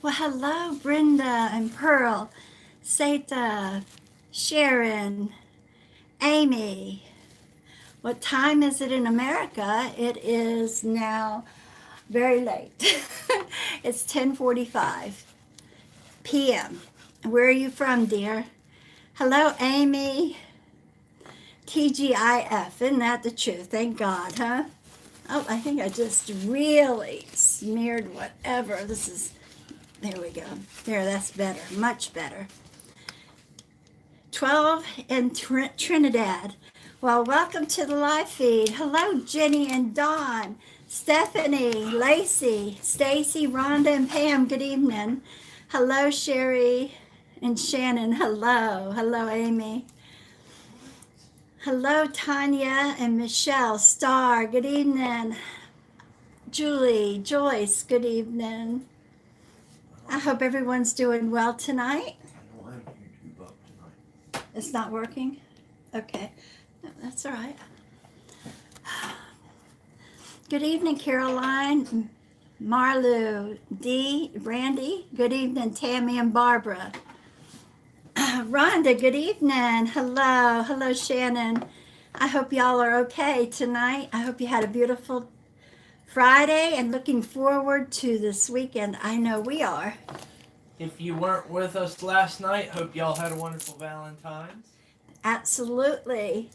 Well, hello, Brenda and Pearl, Seta, Sharon, Amy. What time is it in America? It is now very late. It's 10:45 p.m. Where are you from, dear? Hello, Amy. TGIF, isn't that the truth? Thank God, huh? Oh, I think I just really smeared whatever. There we go. There, that's better, much better. 12 in Trinidad. Well, welcome to the live feed. Hello, Jenny and Dawn, Stephanie, Lacey, Stacy, Rhonda, and Pam. Good evening. Hello, Sherry and Shannon. Hello. Hello, Amy. Hello, Tanya and Michelle. Star. Good evening. Julie, Joyce. Good evening. I hope everyone's doing well tonight. I don't have YouTube up tonight. It's not working? Okay. No, that's all right. Good evening, Caroline, Marlu, Dee, Brandy. Good evening, Tammy and Barbara. Rhonda, good evening. Hello. Hello, Shannon. I hope y'all are okay tonight. I hope you had a beautiful Friday and looking forward to this weekend. I know we are. If you weren't with us last night, hope y'all had a wonderful Valentine's. Absolutely.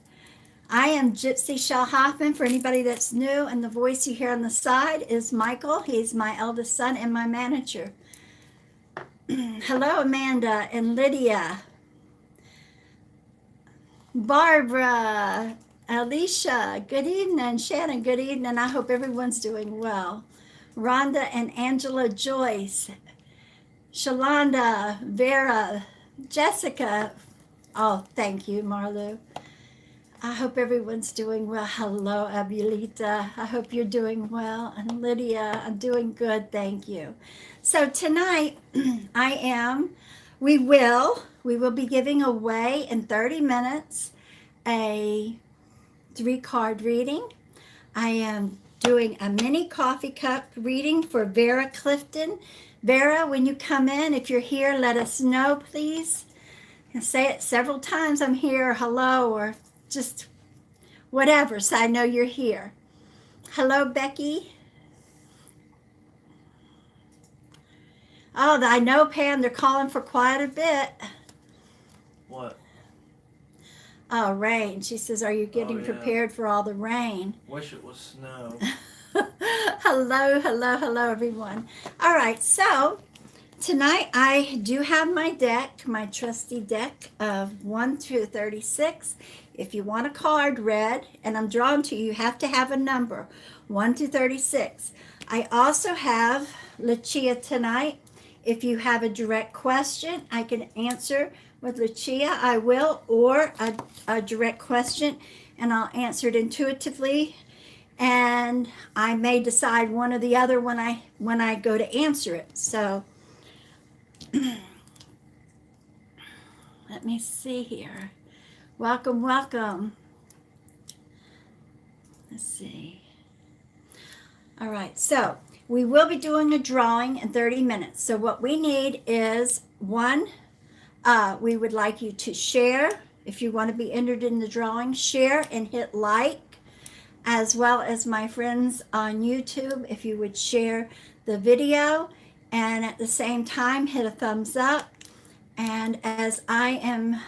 I am Gypsy Chele Hoffman for anybody that's new, and the voice you hear on the side is Michael. He's my eldest son and my manager. Hello, Amanda and Lydia. Barbara, Alicia, good evening. Shannon, good evening. I hope everyone's doing well. Rhonda and Angela Joyce, Shalonda, Vera, Jessica. Oh, thank you, Marlu. I hope everyone's doing well. Hello, Abulita. I hope you're doing well. And Lydia, I'm doing good, thank you. So tonight, we will be giving away in 30 minutes a 3-card reading. I am doing a mini coffee cup reading for Vera Clifton. Vera, when you come in, if you're here, let us know, please. And say it several times, I'm here, hello, or just whatever, so I know you're here. Hello, Becky. Oh, I know, Pam, they're calling for quite a bit. What? Oh, rain. She says, are you getting prepared for all the rain? Wish it was snow. Hello, everyone. All right, so tonight I do have my deck, my trusty deck of 1 through 36. If you want a card read, and I'm drawn to you, you have to have a number, 1 through 36. I also have Lucia tonight. If you have a direct question, I can answer with Lucia, I will, or a direct question, and I'll answer it intuitively. And I may decide one or the other when I go to answer it. So let me see here. Welcome. Let's see. All right, so we will be doing a drawing in 30 minutes. So what we need is one, we would like you to share. If you want to be entered in the drawing, share and hit like, as well as my friends on YouTube, if you would share the video and at the same time hit a thumbs up. And as I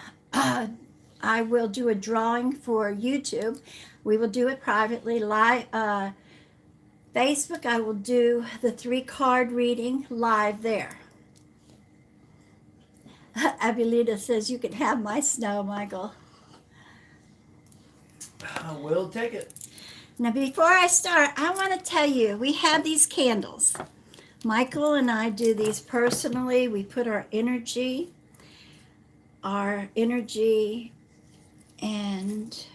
will do a drawing for YouTube. We will do it privately. Live, Facebook, I will do the 3-card reading live there. Abulita says, you can have my snow, Michael. I will take it. Now, before I start, I want to tell you, we have these candles. Michael and I do these personally. We put our energy and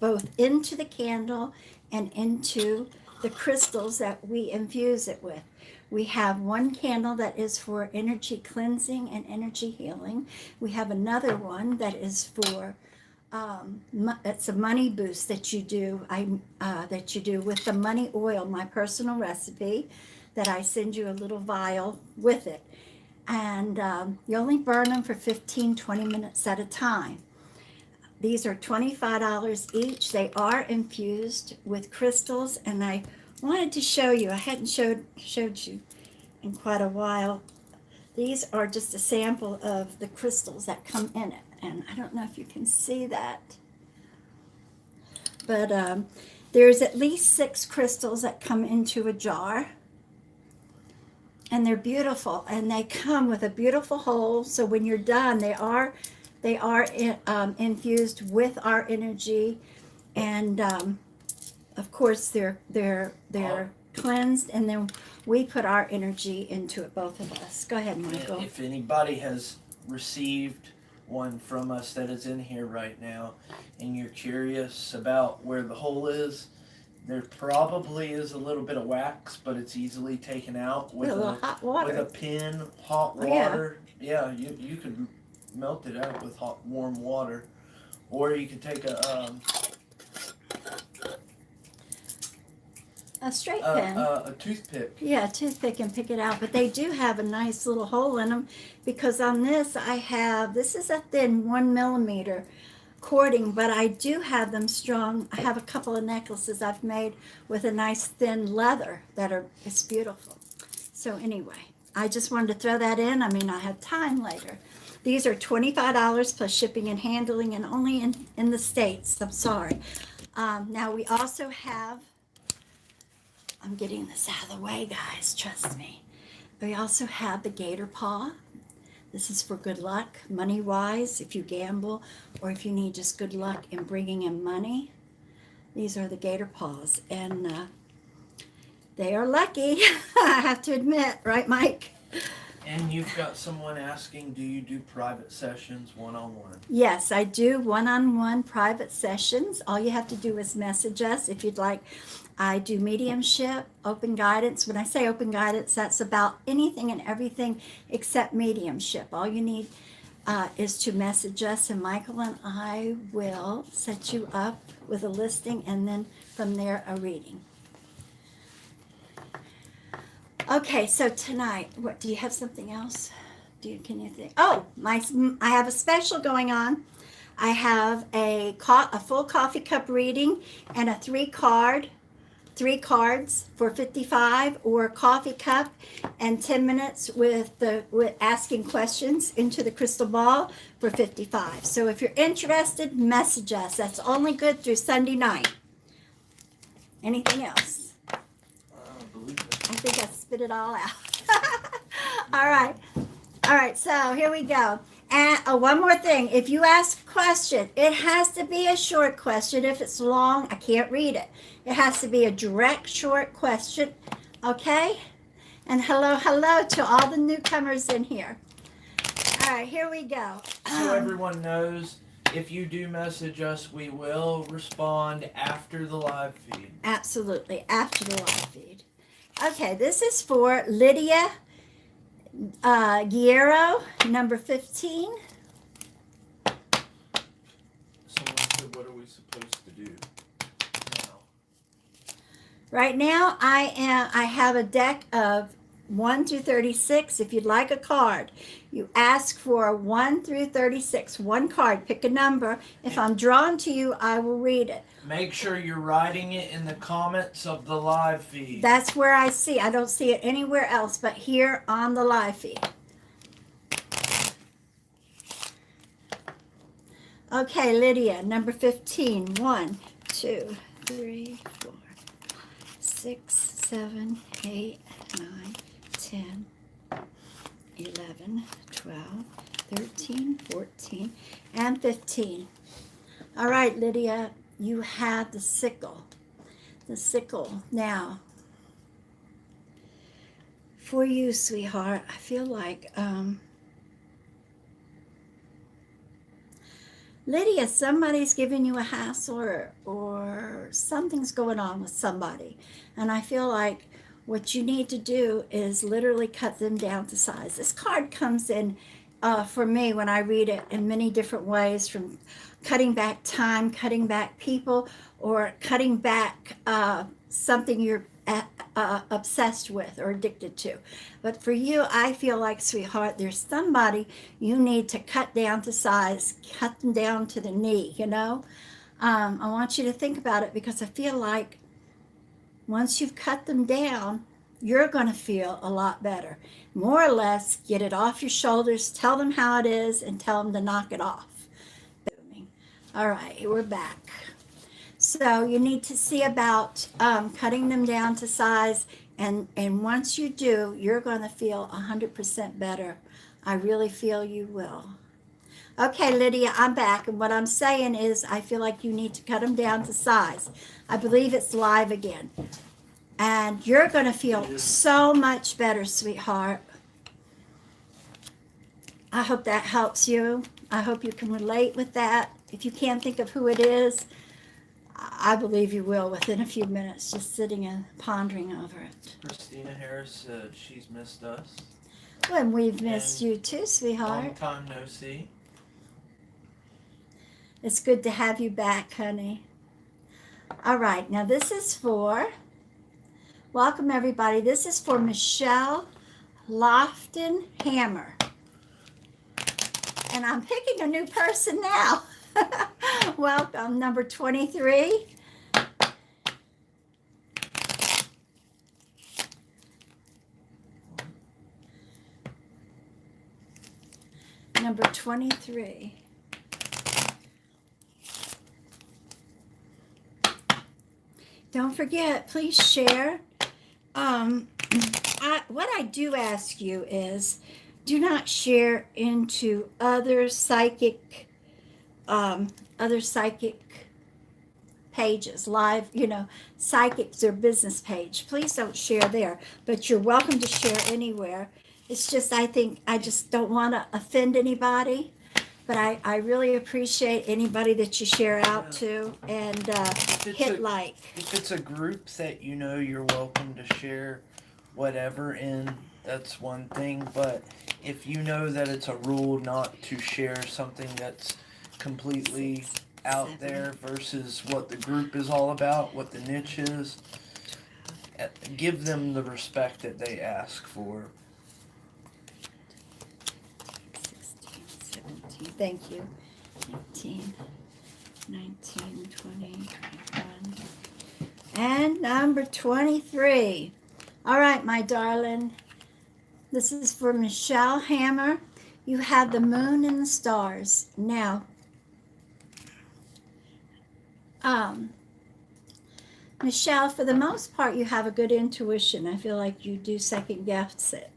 both into the candle and into the crystals that we infuse it with. We have one candle that is for energy cleansing and energy healing. We have another one that is for it's a money boost that you do. That you do with the money oil, my personal recipe. that I send you a little vial with it. And you only burn them for 15-20 minutes at a time. These are $25 each. They are infused with crystals, and I wanted to show you. I hadn't showed you in quite a while. These are just a sample of the crystals that come in it, and I don't know if you can see that, but there's at least 6 crystals that come into a jar, and they're beautiful, and they come with a beautiful hole. So when you're done, they are infused with our energy, and of course they're cleansed, and then we put our energy into it, both of us. Go ahead, Michael. If anybody has received one from us that is in here right now, and you're curious about where the hole is, there probably is a little bit of wax, but it's easily taken out with hot water. With a pin, hot water. Yeah, you could melt it out with warm water, or you could take a straight pen. A toothpick. Yeah, a toothpick, and pick it out. But they do have a nice little hole in them, because on this this is a thin 1 millimeter cording, but I do have them strong. I have a couple of necklaces I've made with a nice thin leather it's beautiful. So anyway, I just wanted to throw that in. I mean, I have time later. These are $25 plus shipping and handling, and only in the States. I'm sorry. Now we also have, I'm getting this out of the way, guys, trust me. We also have the gator paw. This is for good luck, money-wise, if you gamble, or if you need just good luck in bringing in money. These are the gator paws, and they are lucky, I have to admit, right, Mike? And you've got someone asking, do you do private sessions one-on-one? Yes, I do one-on-one private sessions. All you have to do is message us if you'd like. I do mediumship, open guidance. When I say open guidance, that's about anything and everything except mediumship. All you need is to message us, and Michael and I will set you up with a listing, and then from there a reading. Okay, so tonight, what do you have something else? Can you think? Oh, I have a special going on. I have a full coffee cup reading and a 3 cards for $55, or a coffee cup and 10 minutes with asking questions into the crystal ball for $55. So if you're interested, message us. That's only good through Sunday night. Anything else? I think I spit it all out. All right, so here we go. And one more thing, if you ask a question, it has to be a short question. If it's long, I can't read it. It has to be a direct, short question, okay? And hello to all the newcomers in here. All right, here we go. So everyone knows, if you do message us, we will respond after the live feed. Absolutely, after the live feed. Okay, this is for Lydia Guerrero, number 15. Someone said, what are we supposed to do now? Right now, I have a deck of 1 through 36. If you'd like a card, you ask for 1 through 36. One card, pick a number. If I'm drawn to you, I will read it. Make sure you're writing it in the comments of the live feed. That's where I see. I don't see it anywhere else but here on the live feed. Okay, Lydia, number 15. 1, 2, 3, 4, 6, 7, 8, 9, 10, 11, 12, 13, 14, and 15. All right, Lydia, you have the sickle. The sickle. Now, for you, sweetheart, I feel like, Lydia, somebody's giving you a hassle, or something's going on with somebody. And I feel like what you need to do is literally cut them down to size. This card comes in, for me, when I read it, in many different ways, from cutting back time, cutting back people, or cutting back something you're obsessed with or addicted to. But for you, I feel like, sweetheart, there's somebody you need to cut down to size, cut them down to the knee, you know? I want you to think about it, because I feel like once you've cut them down, you're going to feel a lot better. More or less, get it off your shoulders, tell them how it is, and tell them to knock it off. All right, we're back. So you need to see about cutting them down to size, and once you do, you're going to feel 100% better. I really feel you will. Okay, Lydia, I'm back, and what I'm saying is I feel like you need to cut them down to size. I believe it's live again. And you're going to feel so much better, sweetheart. I hope that helps you. I hope you can relate with that. If you can't think of who it is, I believe you will within a few minutes, just sitting and pondering over it. Christina Harris said she's missed us. Well, and we've missed you too, sweetheart. Long time no see. It's good to have you back, honey. All right, now this is for, welcome everybody. This is for Michelle Lofton Hammer. And I'm picking a new person now. Welcome, number 23. Number 23. Don't forget, please share. What I do ask you is, do not share into other psychic pages, live, psychics or business page. Please don't share there, but you're welcome to share anywhere. It's just, I just don't want to offend anybody, but I really appreciate anybody that you share out to, and hit like. If it's a group that you're welcome to share whatever in, that's one thing, but if you know that it's a rule not to share something that's completely out there versus what the group is all about, what the niche is, give them the respect that they ask for. 16, 17, thank you. 18, 19, 20, 21. And number 23. All right, my darling. This is for Michelle Hammer. You have the moon and the stars. Now, Michelle, for the most part, you have a good intuition. I feel like you do second guess it.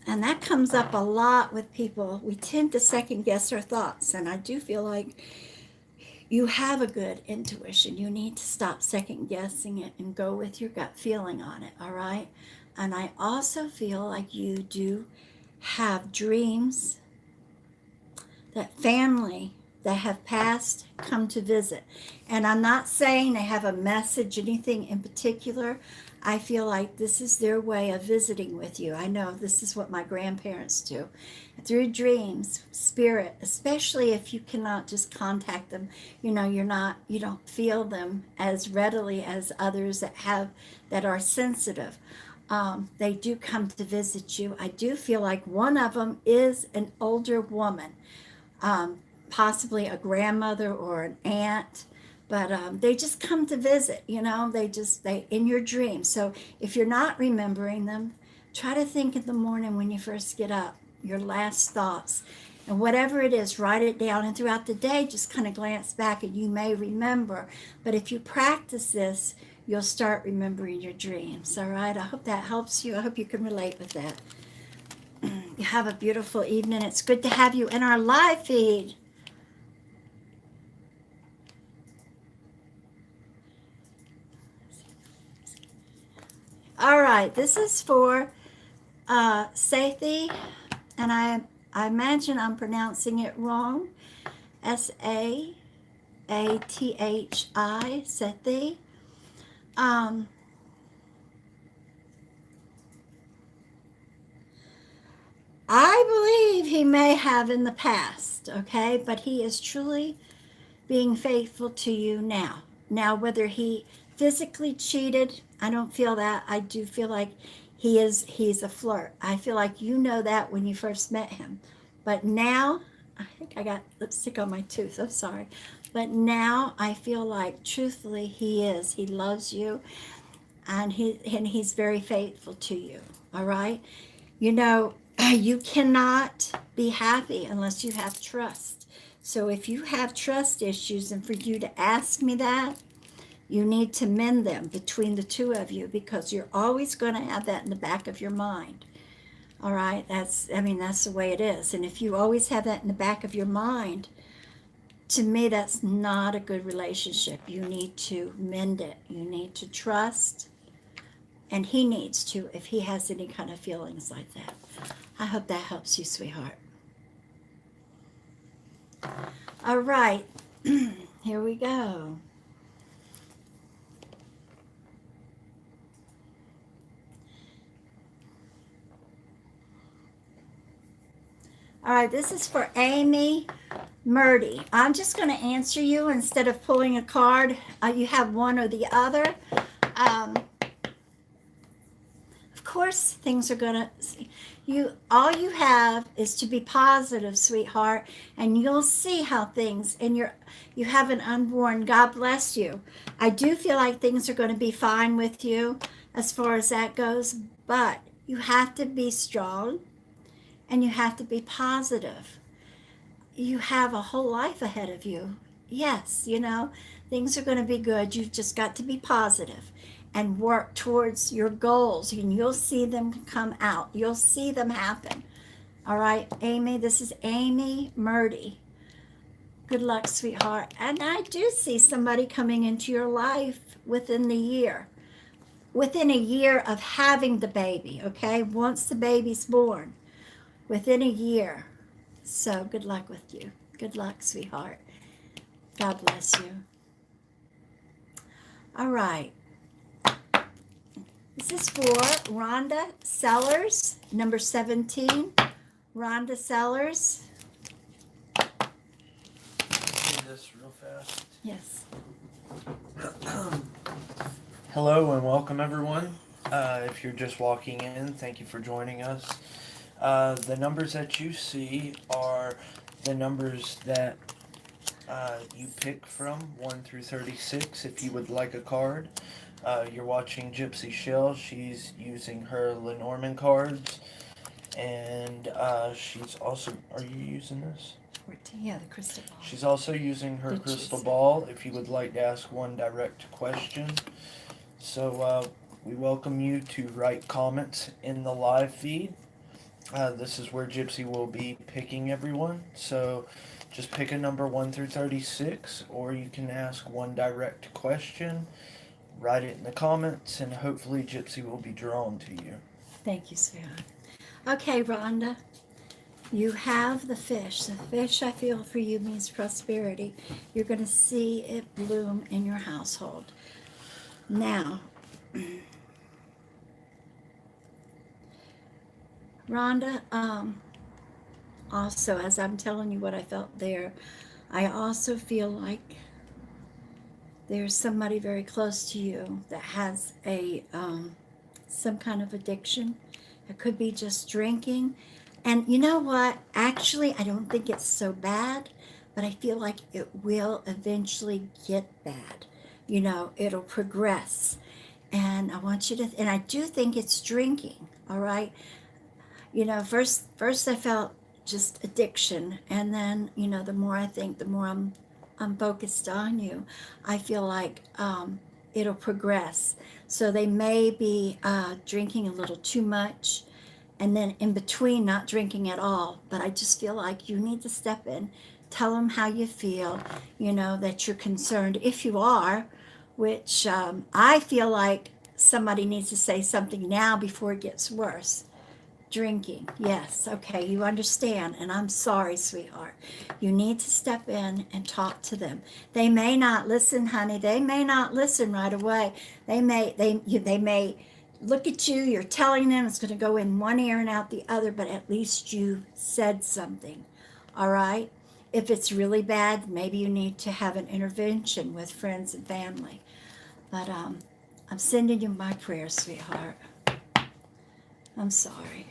And that comes up a lot with people. We tend to second guess our thoughts. And I do feel like you have a good intuition. You need to stop second guessing it and go with your gut feeling on it, all right? And I also feel like you do have dreams that family that have passed come to visit. And I'm not saying they have a message, anything in particular. I feel like this is their way of visiting with you. I know this is what my grandparents do. Through dreams, spirit, especially if you cannot just contact them, you don't feel them as readily as others that are sensitive. They do come to visit you. I do feel like one of them is an older woman, possibly a grandmother or an aunt, but they just come to visit, they in your dreams. So if you're not remembering them, try to think in the morning when you first get up, your last thoughts, and whatever it is, write it down, and throughout the day, just kind of glance back and you may remember. But if you practice this, you'll start remembering your dreams. All right, I hope that helps you. I hope you can relate with that. You have a beautiful evening. It's good to have you in our live feed. All right, this is for Sathi, and I imagine I'm pronouncing it wrong. Sathi, Sathi. I believe he may have in the past, but he is truly being faithful to you now. Now, whether he physically cheated. I don't feel that. I do feel like he's a flirt. I feel like you know that when you first met him. But now, I think I got lipstick on my tooth. I'm sorry. But now I feel like truthfully he loves you, and he's very faithful to you. All right? You know, you cannot be happy unless you have trust. So if you have trust issues, and for you to ask me that, you need to mend them between the two of you, because you're always going to have that in the back of your mind. All right? That's the way it is. And if you always have that in the back of your mind, to me, that's not a good relationship. You need to mend it. You need to trust, and he needs to, if he has any kind of feelings like that. I hope that helps you, sweetheart. All right. Here we go. All right, this is for Amy Murdy. I'm just going to answer you instead of pulling a card. You have one or the other. Of course, things are going to... all you have is to be positive, sweetheart, and you'll see how things... And you have an unborn. God bless you. I do feel like things are going to be fine with you as far as that goes, but you have to be strong. And you have to be positive. You have a whole life ahead of you. Yes, things are going to be good. You've just got to be positive and work towards your goals, and you'll see them come out. You'll see them happen. All right, Amy, this is Amy Murdy. Good luck, sweetheart. And I do see somebody coming into your life within the year. Within a year of having the baby, okay? Once the baby's born. Within a year. So good luck with you. Good luck, sweetheart. God bless you. All right. This is for Rhonda Sellers, number 17. Rhonda Sellers. Do this real fast. Yes. Hello and welcome, everyone. If you're just walking in, thank you for joining us. The numbers that you see are the numbers that you pick from, 1 through 36, if you would like a card. You're watching Gypsy Chele. She's using her Lenormand cards. And she's also... Are you using this? Yeah, the crystal ball. She's also using her crystal ball if you would like to ask one direct question. So we welcome you to write comments in the live feed. This is where Gypsy will be picking everyone. So just pick a number 1 through 36, or you can ask one direct question. Write it in the comments, and hopefully Gypsy will be drawn to you. Thank you, sweetheart. Okay, Rhonda, you have the fish. The fish, I feel, for you means prosperity. You're going to see it bloom in your household. Now, Rhonda, also, as I'm telling you what I felt there, I also feel like there's somebody very close to you that has some kind of addiction. It could be just drinking. And you know what? Actually, I don't think it's so bad, but I feel like it will eventually get bad. It'll progress. And I want you to, and I do think it's drinking, all right? First I felt just addiction, and then, the more I think, the more I'm focused on you. I feel like it'll progress. So they may be drinking a little too much, and then in between not drinking at all. But I just feel like you need to step in, tell them how you feel, that you're concerned, if you are, which I feel like somebody needs to say something now before it gets worse. Drinking, yes, okay, you understand, and I'm sorry, sweetheart. You need to step in and talk to them. They may not listen, honey. They may not listen right away. They may look at you. You're telling them it's going to go in one ear and out the other, but at least you said something. All right. If it's really bad, maybe you need to have an intervention with friends and family. But I'm sending you my prayers, sweetheart. I'm sorry.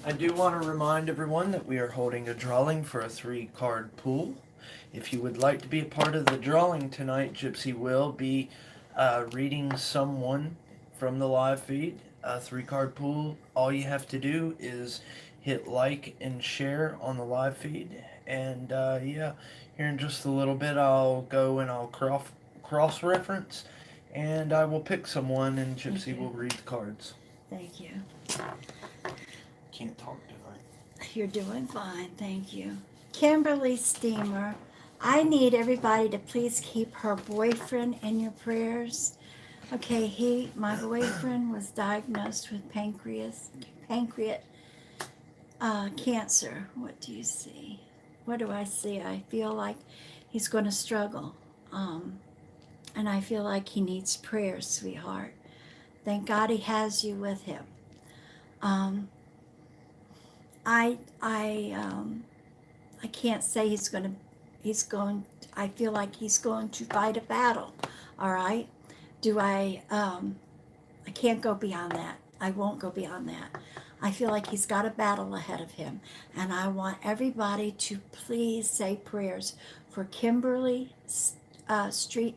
I do want to remind everyone that we are holding a drawing for a 3-card pool. If you would like to be a part of the drawing tonight, Gypsy will be reading someone from the live feed. A 3-card pool. All you have to do is hit like and share on the live feed. And yeah, here in just a little bit, I'll go and I'll cross-reference, and I will pick someone, and Gypsy will read the cards. Thank you. Can't talk tonight. You're doing fine, thank you. Kimberly Steamer, I need everybody to please keep her boyfriend in your prayers. Okay, my boyfriend was diagnosed with pancreas cancer. What do you see? What do I see? I feel like he's going to struggle. And I feel like he needs prayers, sweetheart. Thank God he has you with him. I can't say I feel like he's going to fight a battle. All right. I can't go beyond that. I won't go beyond that. I feel like he's got a battle ahead of him. And I want everybody to please say prayers for Kimberly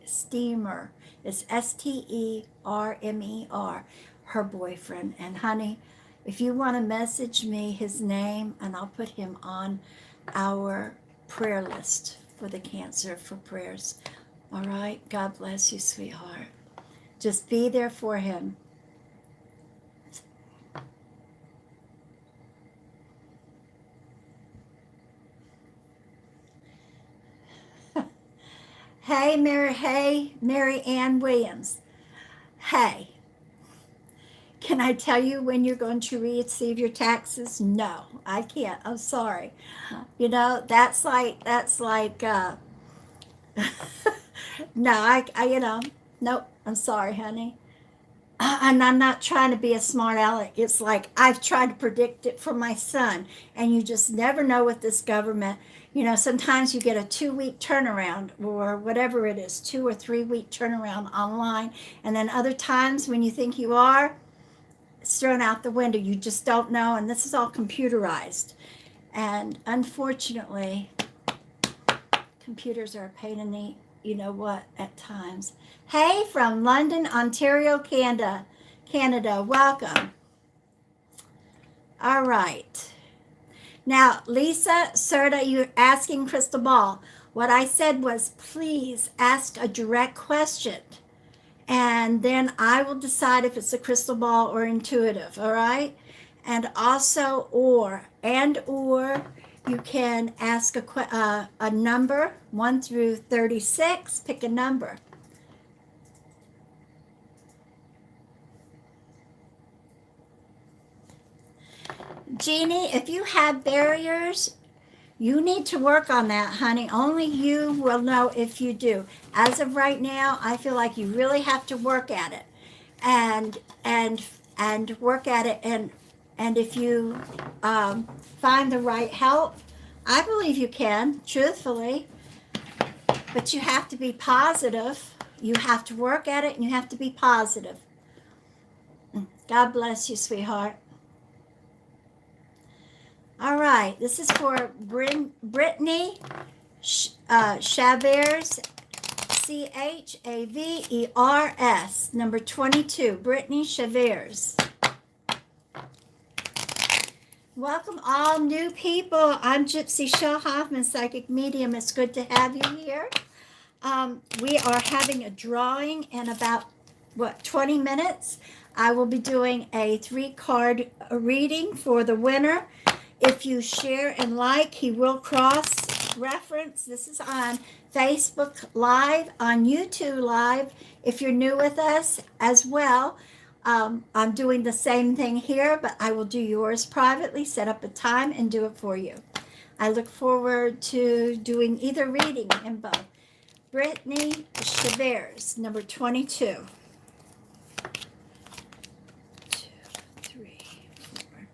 Steamer. It's Steremer, her boyfriend. And honey, if you want to message me his name, and I'll put him on our prayer list for the cancer for prayers. All right? God bless you, sweetheart. Just be there for him. Hey, Mary Ann Williams. Hey, can I tell you when you're going to receive your taxes? No, I can't. I'm sorry. You know, that's like no, nope, I'm sorry, honey. And I'm not trying to be a smart aleck. It's like I've tried to predict it for my son, and you just never know with this government. You know, sometimes you get a 2-week turnaround or whatever it is, 2 or 3 week turnaround online. And then other times when you think you are, it's thrown out the window. You just don't know. And this is all computerized. And unfortunately, computers are a pain in the, you know what, at times. Hey, from London, Ontario, Canada. Welcome. All right. Now, Lisa Serta, you're asking Crystal Ball. What I said was, please ask a direct question, and then I will decide if it's a crystal ball or intuitive, all right? And also, or you can ask a number, 1 through 36, pick a number. Jeannie, if you have barriers, you need to work on that, honey. Only you will know if you do. As of right now, I feel like you really have to work at it, and work at it, and if you find the right help, I believe you can, truthfully. But you have to be positive. You have to work at it, and you have to be positive. God bless you, sweetheart. All right, this is for Brittany Chavers, Chavers, number 22, Brittany Chavers. Welcome all new people. I'm Gypsy Chele Hoffman, Psychic Medium. It's good to have you here. We are having a drawing in about, 20 minutes. I will be doing a 3-card reading for the winner. If you share and like, he will cross-reference. This is on Facebook Live, on YouTube Live, if you're new with us as well. I'm doing the same thing here, but I will do yours privately, set up a time, and do it for you. I look forward to doing either reading in both. Brittany Chavers, number 22. 2, 3, 4,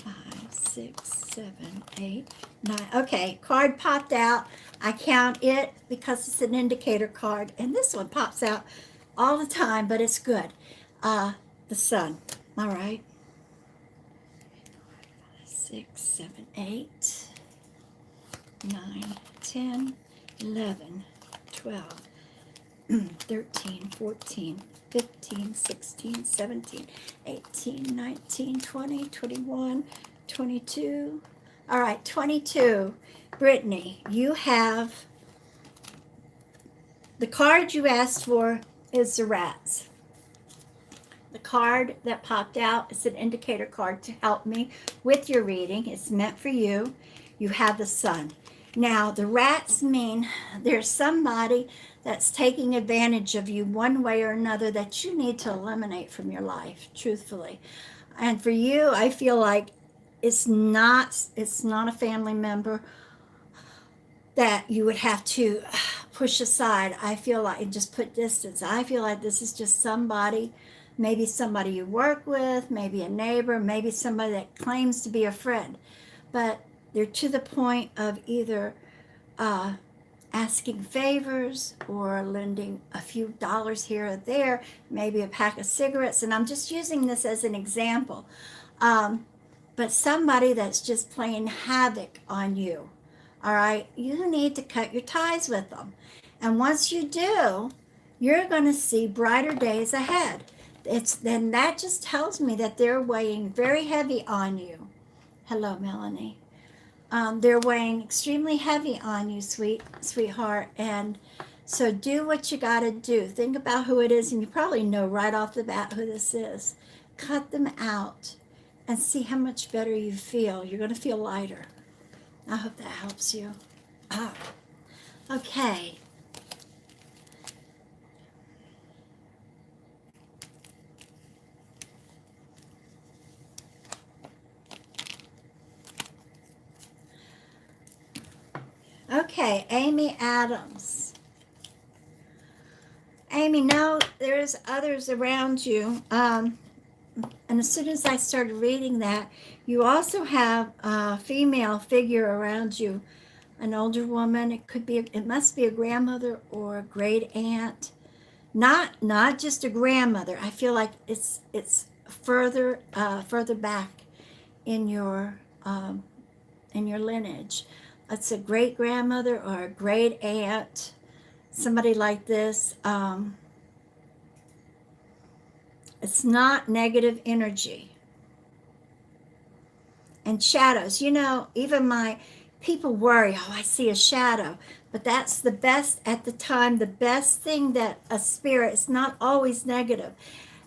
5, 6, 7, 8, 9. Okay, card popped out. I count it because it's an indicator card, and this one pops out all the time, but it's good. The sun. All right. 6, 7, 8, 9, 10, 11, 12, 13, 14, 15, 16, 17, 18, 19, 20, 21, 22. All right, 22. Brittany, you have the card you asked for is the rats. The card that popped out is an indicator card to help me with your reading. It's meant for you. You have the sun. Now, the rats mean there's somebody that's taking advantage of you one way or another that you need to eliminate from your life, truthfully. And for you, I feel like it's not a family member that you would have to push aside. I feel like just put distance. I feel like this is just somebody, maybe somebody you work with, maybe a neighbor, maybe somebody that claims to be a friend, but they're to the point of either asking favors or lending a few dollars here or there, maybe a pack of cigarettes. And I'm just using this as an example. But somebody that's just playing havoc on you. All right, you need to cut your ties with them. And once you do, you're going to see brighter days ahead. Then that just tells me that they're weighing very heavy on you. Hello, Melanie. They're weighing extremely heavy on you, sweetheart. And so do what you got to do. Think about who it is, and you probably know right off the bat who this is. Cut them out and see how much better you feel. You're going to feel lighter. I hope that helps you. Okay. Okay, Amy Adams. Amy, no, there's others around you. And as soon as I started reading that, you also have a female figure around you, an older woman. It must be a grandmother or a great aunt. Not just a grandmother. I feel like it's further back in your lineage. It's a great grandmother or a great aunt, somebody like this. It's not negative energy. And shadows, even my people worry, oh, I see a shadow. But that's the best at the time, the best thing that a spirit, it's not always negative.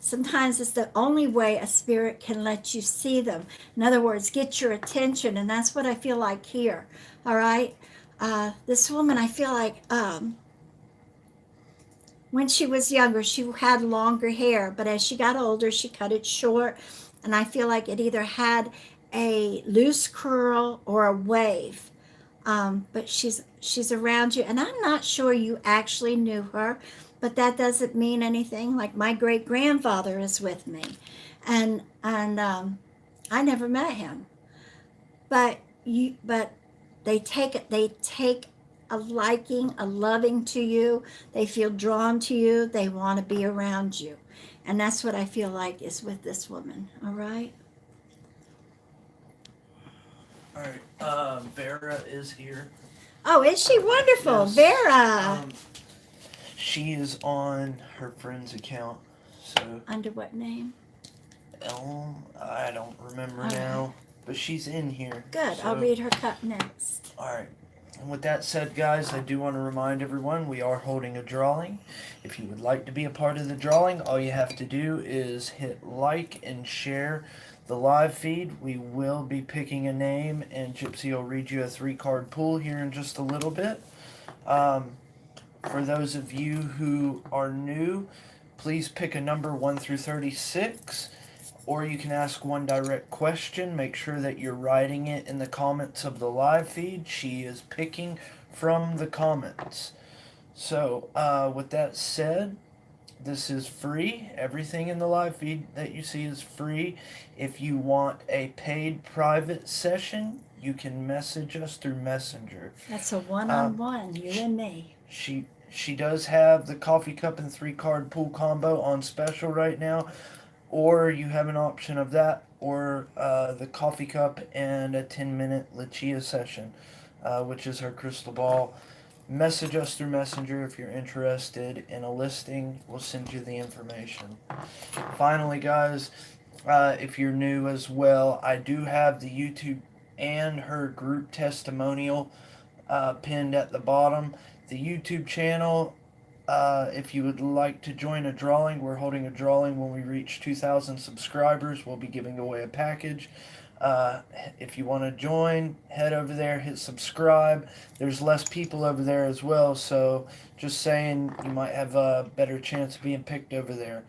Sometimes it's the only way a spirit can let you see them. In other words, get your attention. And that's what I feel like here. All right. This woman, I feel like when she was younger, she had longer hair, but as she got older, she cut it short. And I feel like it either had a loose curl or a wave. But she's around you, and I'm not sure you actually knew her, but that doesn't mean anything. Like my great grandfather is with me, and I never met him, but they take a liking, a loving to you. They feel drawn to you. They want to be around you, and that's what I feel like is with this woman. All right. All right, Vera is here. Oh, is she wonderful? Yes. Vera. She is on her friend's account. So Under what name? I don't remember All now, right. but she's in here. Good. So, I'll read her cut next. All right. And with that said, guys, I do want to remind everyone we are holding a drawing. If you would like to be a part of the drawing, all you have to do is hit like and share the live feed. We will be picking a name, and Gypsy will read you a 3-card pool here in just a little bit. For those of you who are new, please pick a number 1 through 36, or you can ask one direct question. Make sure that you're writing it in the comments of the live feed. She is picking from the comments. So, with that said, this is free. Everything in the live feed that you see is free. If you want a paid private session, you can message us through Messenger. That's a one-on-one, you and me. She does have the coffee cup and 3-card pool combo on special right now, or you have an option of that, or the coffee cup and a 10-minute Lucia session, which is her crystal ball. Message us through Messenger if you're interested in a listing. We'll send you the information. Finally, guys, if you're new as well, I do have the YouTube and her group testimonial pinned at the bottom. The YouTube channel, if you would like to join a drawing, we're holding a drawing when we reach 2,000 subscribers. We'll be giving away a package. If you want to join, head over there, hit subscribe. There's less people over there as well, so just saying, you might have a better chance of being picked over there.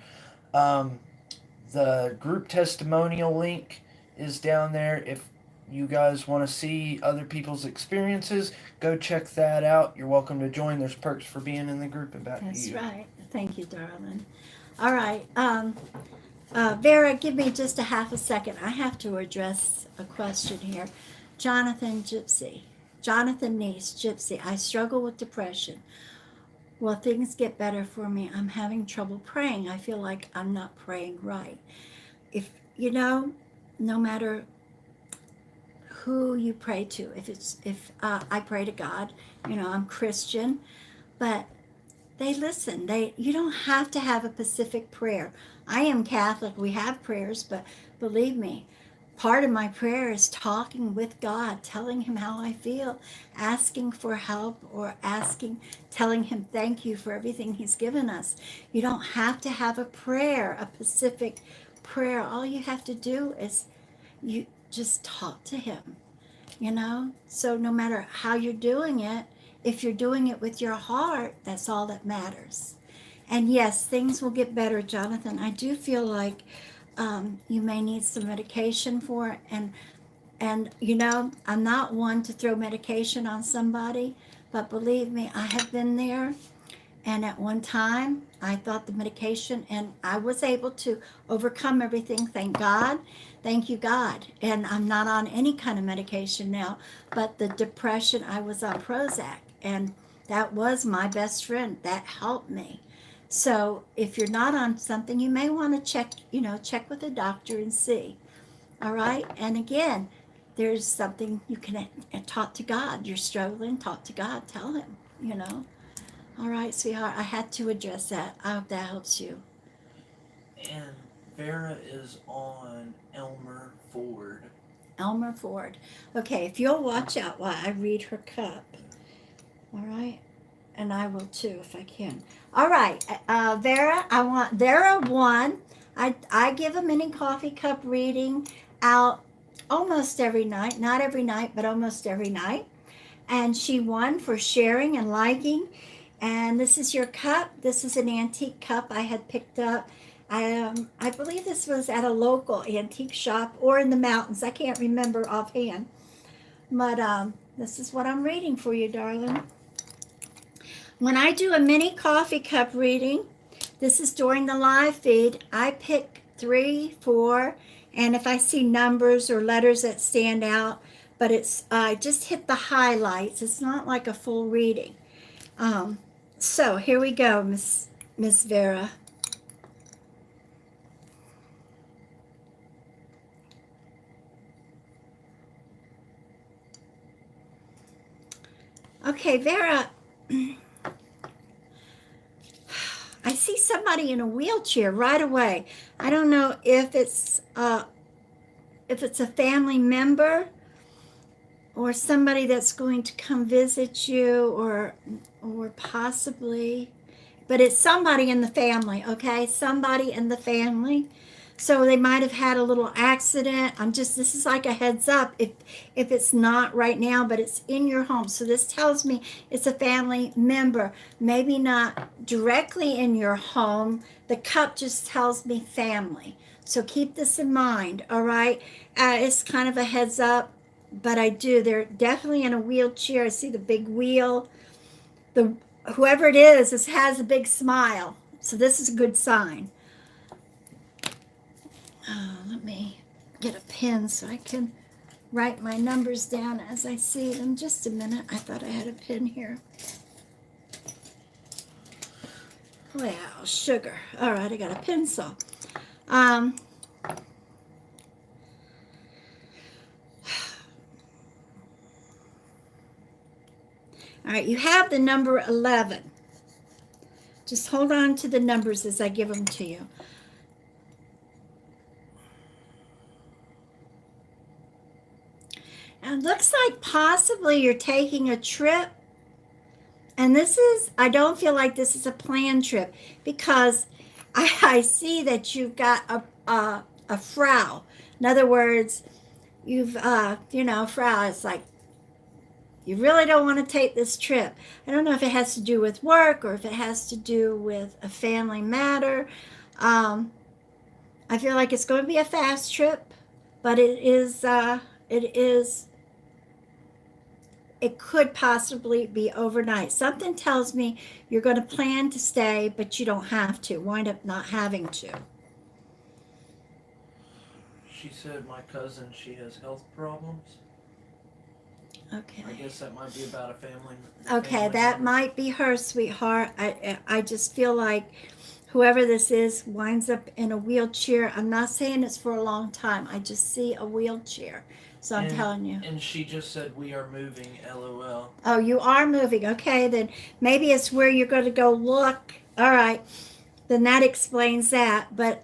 The group testimonial link is down there. If you guys want to see other people's experiences, go check that out. You're welcome to join. There's perks for being in the group, and back to you. That's right. Thank you, darling. All right. Vera, give me just a half a second. I have to address a question here. Jonathan Gypsy. Jonathan Niece, Gypsy. I struggle with depression. Will things get better for me? I'm having trouble praying. I feel like I'm not praying right. If, no matter who you pray to, if I pray to God, I'm Christian, but they listen. You don't have to have a specific prayer. I am Catholic. We have prayers, but believe me, part of my prayer is talking with God, telling him how I feel, asking for help, or telling him thank you for everything he's given us. You don't have to have a prayer, a specific prayer. All you have to do is you just talk to him, So no matter how you're doing it, if you're doing it with your heart, that's all that matters. And yes, things will get better, Jonathan. I do feel like you may need some medication for it. And I'm not one to throw medication on somebody, but believe me, I have been there. And at one time, I thought the medication, and I was able to overcome everything. Thank God. Thank you, God. And I'm not on any kind of medication now. But the depression, I was on Prozac. And that was my best friend. That helped me. So if you're not on something, you may want to check with a doctor and see. All right? And again, there's something you can talk to God. You're struggling, talk to God. Tell him, All right, sweetheart, I had to address that. I hope that helps you. And Vera is on Elmer Ford. Elmer Ford. Okay, if you'll watch out while I read her cup. All right? And I will too if I can. All right, Vera, Vera 1. I give a mini coffee cup reading out almost every night. Not every night, but almost every night. And she won for sharing and liking. And this is your cup. This is an antique cup I had picked up. I believe this was at a local antique shop or in the mountains. I can't remember offhand. But this is what I'm reading for you, darling. When I do a mini coffee cup reading, this is during the live feed, I pick 3, 4, and if I see numbers or letters that stand out, but I just hit the highlights. It's not like a full reading. So here we go, Miss Vera. Okay, Vera, I see somebody in a wheelchair right away. I don't know if it's a family member or somebody that's going to come visit you, or possibly, but it's somebody in the family, okay? Somebody in the family. So they might have had a little accident. This is like a heads up if it's not right now, but it's in your home. So this tells me it's a family member, maybe not directly in your home. The cup just tells me family. So keep this in mind, all right? It's kind of a heads up, but they're definitely in a wheelchair. I see the big wheel. Whoever it is has a big smile. So this is a good sign. Let me get a pen so I can write my numbers down as I see them. Just a minute. I thought I had a pen here. Well, sugar. All right, I got a pencil. All right, you have the number 11. Just hold on to the numbers as I give them to you. And it looks like possibly you're taking a trip. And this is, I don't feel like this is a planned trip because I see that you've got a Frau. In other words, you've, Frau is like, you really don't want to take this trip. I don't know if it has to do with work or if it has to do with a family matter. I feel like it's going to be a fast trip, but it could possibly be overnight. Something tells me you're going to plan to stay, but you don't have to. Wind up not having to. She said my cousin, she has health problems. Okay. I guess that might be about a family. Okay, that might be her, sweetheart. I just feel like whoever this is winds up in a wheelchair. I'm not saying it's for a long time. I just see a wheelchair. So I'm telling you. And she just said we are moving, LOL. Oh, you are moving. Okay, then maybe it's where you're going to go look. All right. Then that explains that. But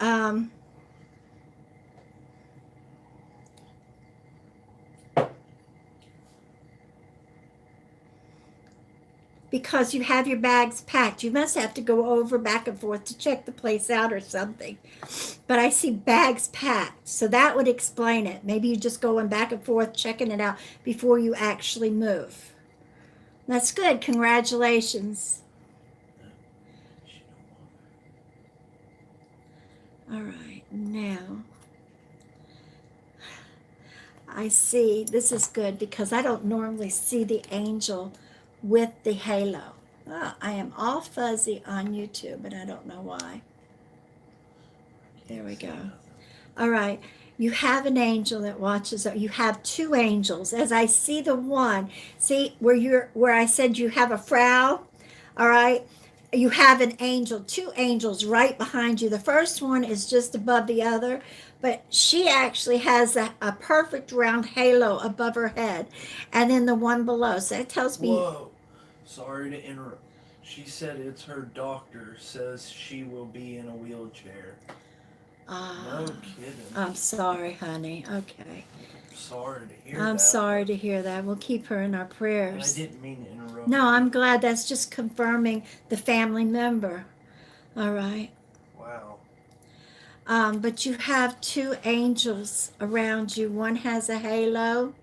because you have your bags packed. You must have to go over back and forth to check the place out or something. But I see bags packed, so that would explain it. Maybe you're just going back and forth checking it out before you actually move. That's good. Congratulations. All right, now I see this is good because I don't normally see the angel with the halo. Oh, I am all fuzzy on YouTube and I don't know why. There we go. All right. You have an angel that watches. You have two angels. As I see the one, see where I said you have a Frau. All right. You have an angel, two angels right behind you. The first one is just above the other, but she actually has a perfect round halo above her head, and then the one below. So that tells me. Whoa. Sorry to interrupt. She said it's her doctor says she will be in a wheelchair. No kidding. I'm sorry, honey. Okay. Sorry to hear that. I'm sorry to hear that. We'll keep her in our prayers. I didn't mean to interrupt. No, I'm glad. That's just confirming the family member. All right. Wow. But you have two angels around you. One has a halo.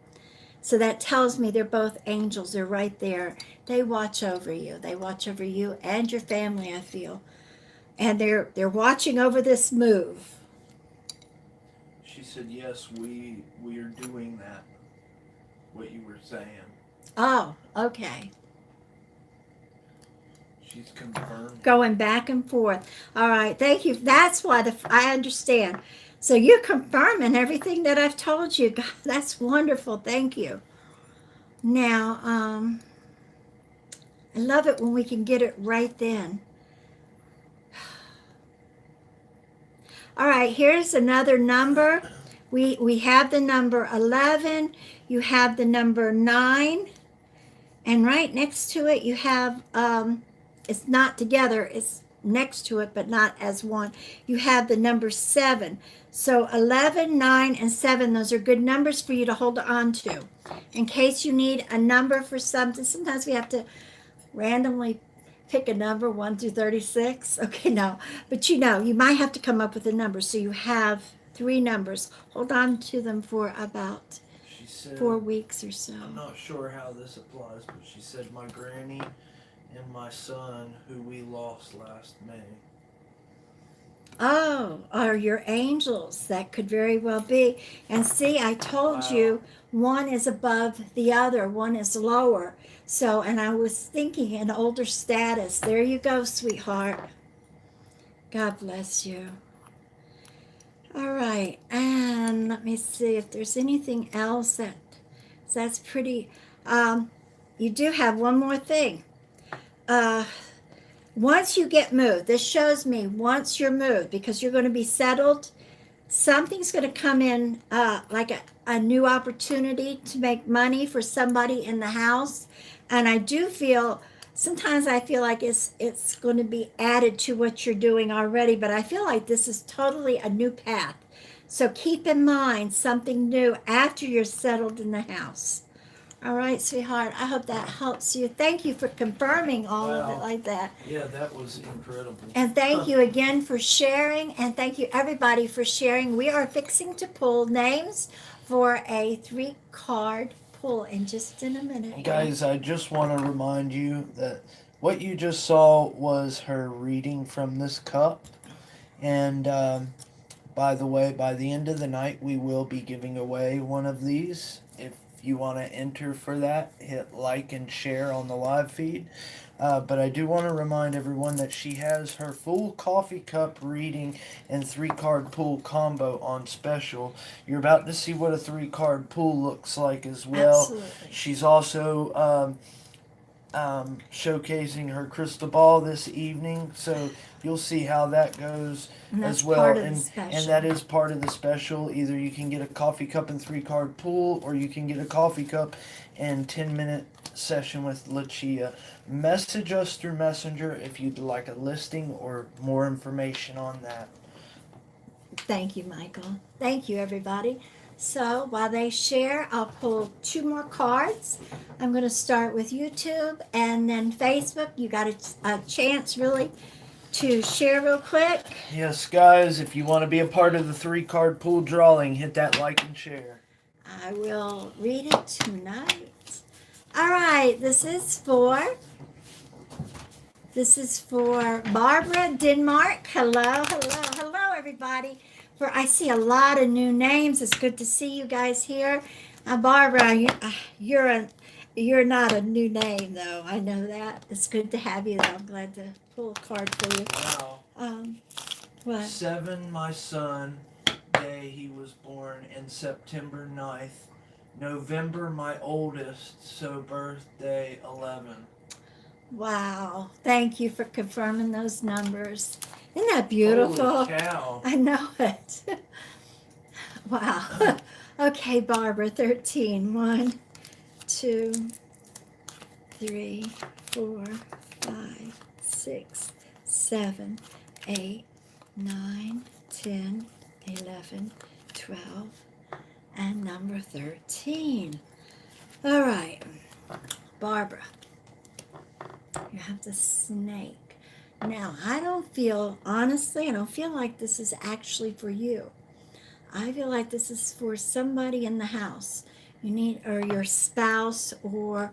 So that tells me they're both angels. They're right there. They watch over you. They watch over you and your family, I feel. And they're watching over this move. She said, yes, we are doing that. What you were saying. Oh, okay. She's confirmed. Going back and forth. All right, thank you. That's why I understand. So you're confirming everything that I've told you. God, that's wonderful. Thank you. Now, I love it when we can get it right then. All right, here's another number. We have the number 11. You have the number 9. And right next to it, you have, it's not together, it's next to it, but not as one. You have the number 7. So 11, 9, and 7, those are good numbers for you to hold on to. In case you need a number for something, sometimes we have to randomly pick a number, 1 through 36. Okay, no. But you might have to come up with a number. So you have 3 numbers. Hold on to them for about 4 weeks or so. I'm not sure how this applies, but she said my granny and my son, who we lost last May. Oh, are your angels? That could very well be. And see, I told you one is above the other, one is lower. So, and I was thinking an older status. There you go, sweetheart. God bless you. All right, and let me see if there's anything else that's pretty. Um, you do have one more thing. Uh, Once you get moved, this shows me once you're moved, because you're going to be settled, something's going to come in, like a new opportunity to make money for somebody in the house. And I do feel, sometimes I feel like it's going to be added to what you're doing already, but I feel like this is totally a new path. So keep in mind something new after you're settled in the house. All right, sweetheart. I hope that helps you. Thank you for confirming all of it Wow. like that. Yeah, that was incredible. And thank you again for sharing. And thank you, everybody, for sharing. We are fixing to pull names for a 3-card pull in just in a minute. Guys, I just want to remind you that what you just saw was her reading from this cup. And by the way, by the end of the night, we will be giving away one of these. If you want to enter for that, hit like and share on the live feed. But I do want to remind everyone that she has her full coffee cup reading and 3-card pull combo on special. You're about to see what a 3-card pull looks like as well. Absolutely. She's also showcasing her crystal ball this evening, so you'll see how that goes And that's as well. part of the and special. that is part of the special. Either you can get a coffee cup and 3-card pool, or you can get a coffee cup and 10-minute session with Lucia. Message us through Messenger if you'd like a listing or more information on that. Thank you, Michael. Thank you, everybody. So while they share, I'll pull 2 more cards. I'm going to start with YouTube and then Facebook. You got a chance, really, to share real quick. Yes, guys, if you want to be a part of the 3-card pool drawing, hit that like and share. I will read it tonight. All right, this is for Barbara, Denmark. Hello, everybody. I see a lot of new names. It's good to see you guys here. Barbara, you're not a new name though. I know that. It's good to have you. I'm glad to pull a card for you. Wow. What? 7, my son, day he was born, and September 9th. November, my oldest, so birthday 11. Wow. Thank you for confirming those numbers. Isn't that beautiful? Holy cow. I know it. Wow. Okay, Barbara, 13. 1, 2, 3, 4, 5, 6, 7, 8, 9, 10, 11, 12, and number 13. All right, Barbara, you have the snake. Now, honestly, I don't feel like this is actually for you. I feel like this is for somebody in the house. Or your spouse, or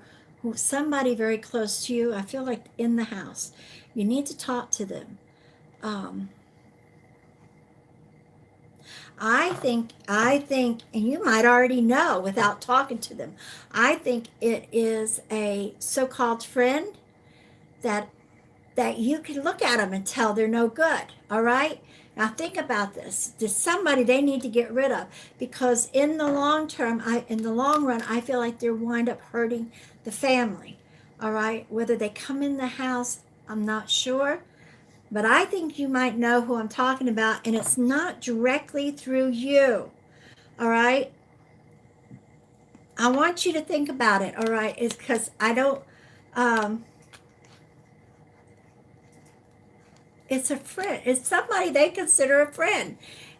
somebody very close to you. I feel like in the house. You need to talk to them. I think, and you might already know without talking to them, I think it is a so-called friend that you can look at them and tell they're no good. All right? Now think about this. There's somebody they need to get rid of, because in the long term, in the long run, I feel like they're wind up hurting the family. All right? Whether they come in the house, I'm not sure. But I think you might know who I'm talking about, and it's not directly through you. All right? I want you to think about it. All right? It's because I don't... it's a friend. It's somebody they consider a friend.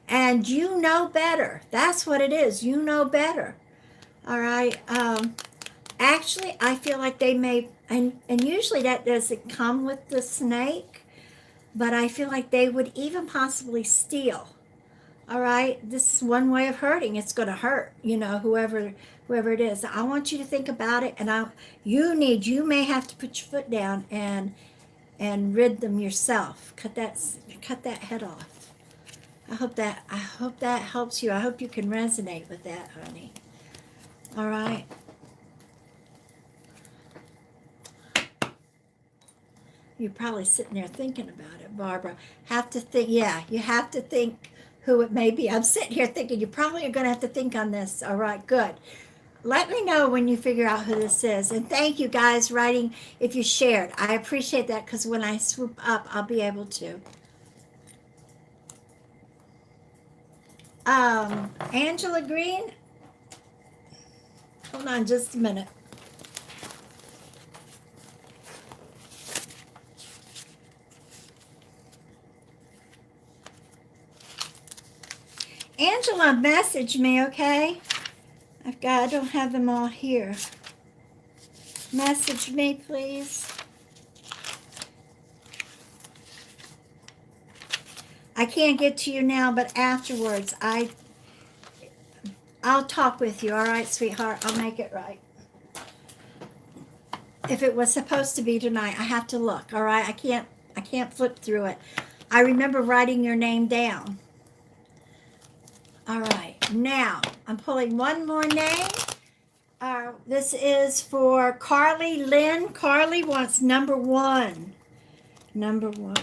And you know better. That's what it is. You know better. All right? Actually, I feel like they may... And usually that doesn't come with the snake. But I feel like they would even possibly steal. All right? This is one way of hurting. It's going to hurt, whoever it is. I want you to think about it. And you may have to put your foot down and rid them yourself. Cut that head off. I hope that helps you. I hope you can resonate with that, honey. All right. You're probably sitting there thinking about it, Barbara. Have to think. Yeah, you have to think who it may be. I'm sitting here thinking you probably are going to have to think on this. All right, good. Let me know when you figure out who this is. And thank you guys writing if you shared. I appreciate that because when I swoop up, I'll be able to. Angela Green, hold on just a minute. Angela, message me, okay? I don't have them all here. Message me, please. I can't get to you now, but afterwards, I'll talk with you, all right, sweetheart? I'll make it right. If it was supposed to be tonight, I have to look, all right? I can't flip through it. I remember writing your name down. All right, now I'm pulling one more name. This is for Carly Lynn. Carly wants number 1. Number 1.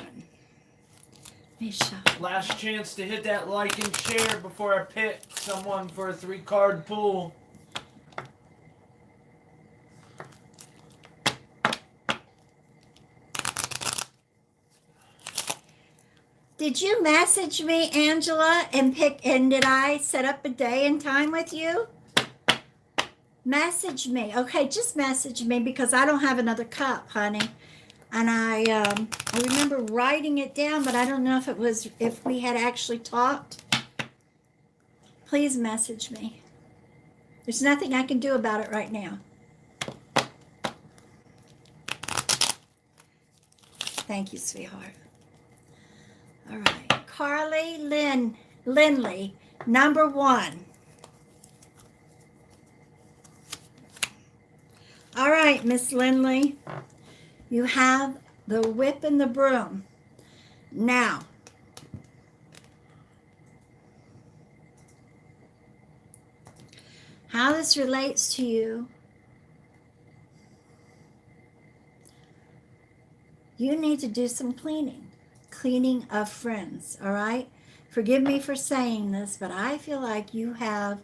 Misha. Last chance to hit that like and share before I pick someone for a 3-card pool. Did you message me, Angela, and did I set up a day and time with you? Message me. Okay, just message me because I don't have another cup, honey. And I remember writing it down, but I don't know if we had actually talked. Please message me. There's nothing I can do about it right now. Thank you, sweetheart. All right, Carly Lindley, number 1. All right, Miss Lindley, you have the whip and the broom. Now, how this relates to you, you need to do some cleaning of friends, all right? Forgive me for saying this, but I feel like you have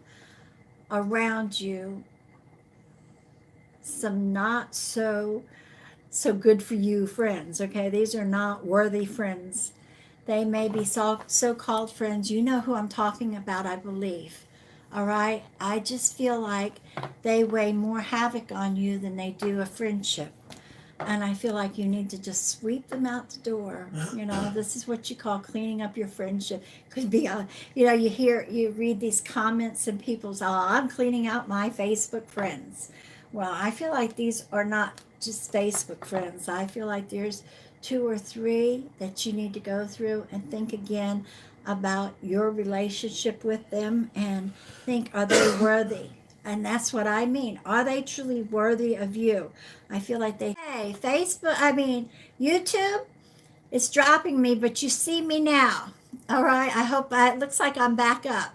around you some not so good for you friends, okay? These are not worthy friends. They may be so-called friends. You know who I'm talking about, I believe, all right? I just feel like they weigh more havoc on you than they do a friendship. And I feel like you need to just sweep them out the door. You know, this is what you call cleaning up your friendship. Could be, you read these comments and people's, I'm cleaning out my Facebook friends. Well, I feel like these are not just Facebook friends. I feel like there's 2 or 3 that you need to go through and think again about your relationship with them and think, are they worthy? And that's what I mean. Are they truly worthy of you? I feel like hey, YouTube, it's dropping me, but you see me now. All right, it looks like I'm back up.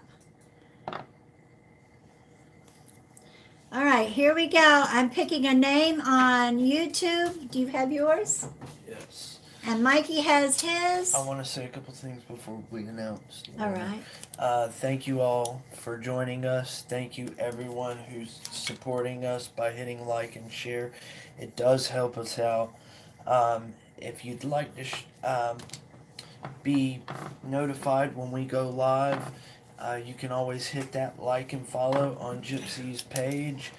All right, here we go. I'm picking a name on YouTube. Do you have yours? Yes. And Mikey has his. I want to say a couple things before we announce. All right. Thank you all for joining us. Thank you everyone who's supporting us by hitting like and share. It does help us out. If you'd like to be notified when we go live, you can always hit that like and follow on Gypsy's page.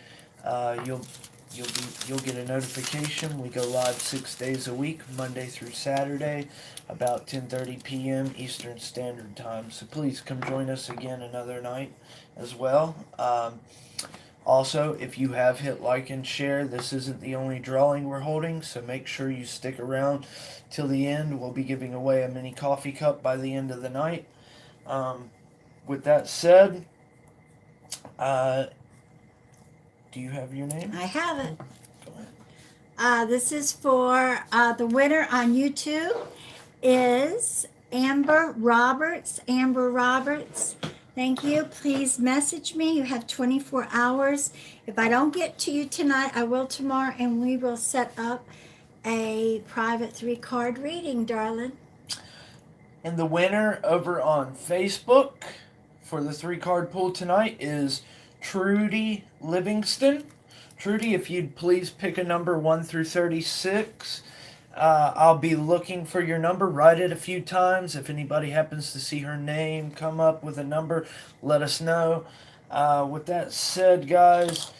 You'll get a notification. We go live 6 days a week, Monday through Saturday, about 10:30 p.m. Eastern Standard Time. So please come join us again another night as well. Also, if you have hit like and share, this isn't the only drawing we're holding, so make sure you stick around till the end. We'll be giving away a mini coffee cup by the end of the night. With that said, do you have your name? I have it. Go ahead. This is for the winner on YouTube is Amber Roberts. Amber Roberts, thank you. Please message me. You have 24 hours. If I don't get to you tonight, I will tomorrow, and we will set up a private 3-card reading, darling. And the winner over on Facebook for the 3-card pull tonight is Trudy Livingston. Trudy, if you'd please pick a number 1 through 36. I'll be looking for your number. Write it a few times. If anybody happens to see her name come up with a number, let us know. With that said, guys,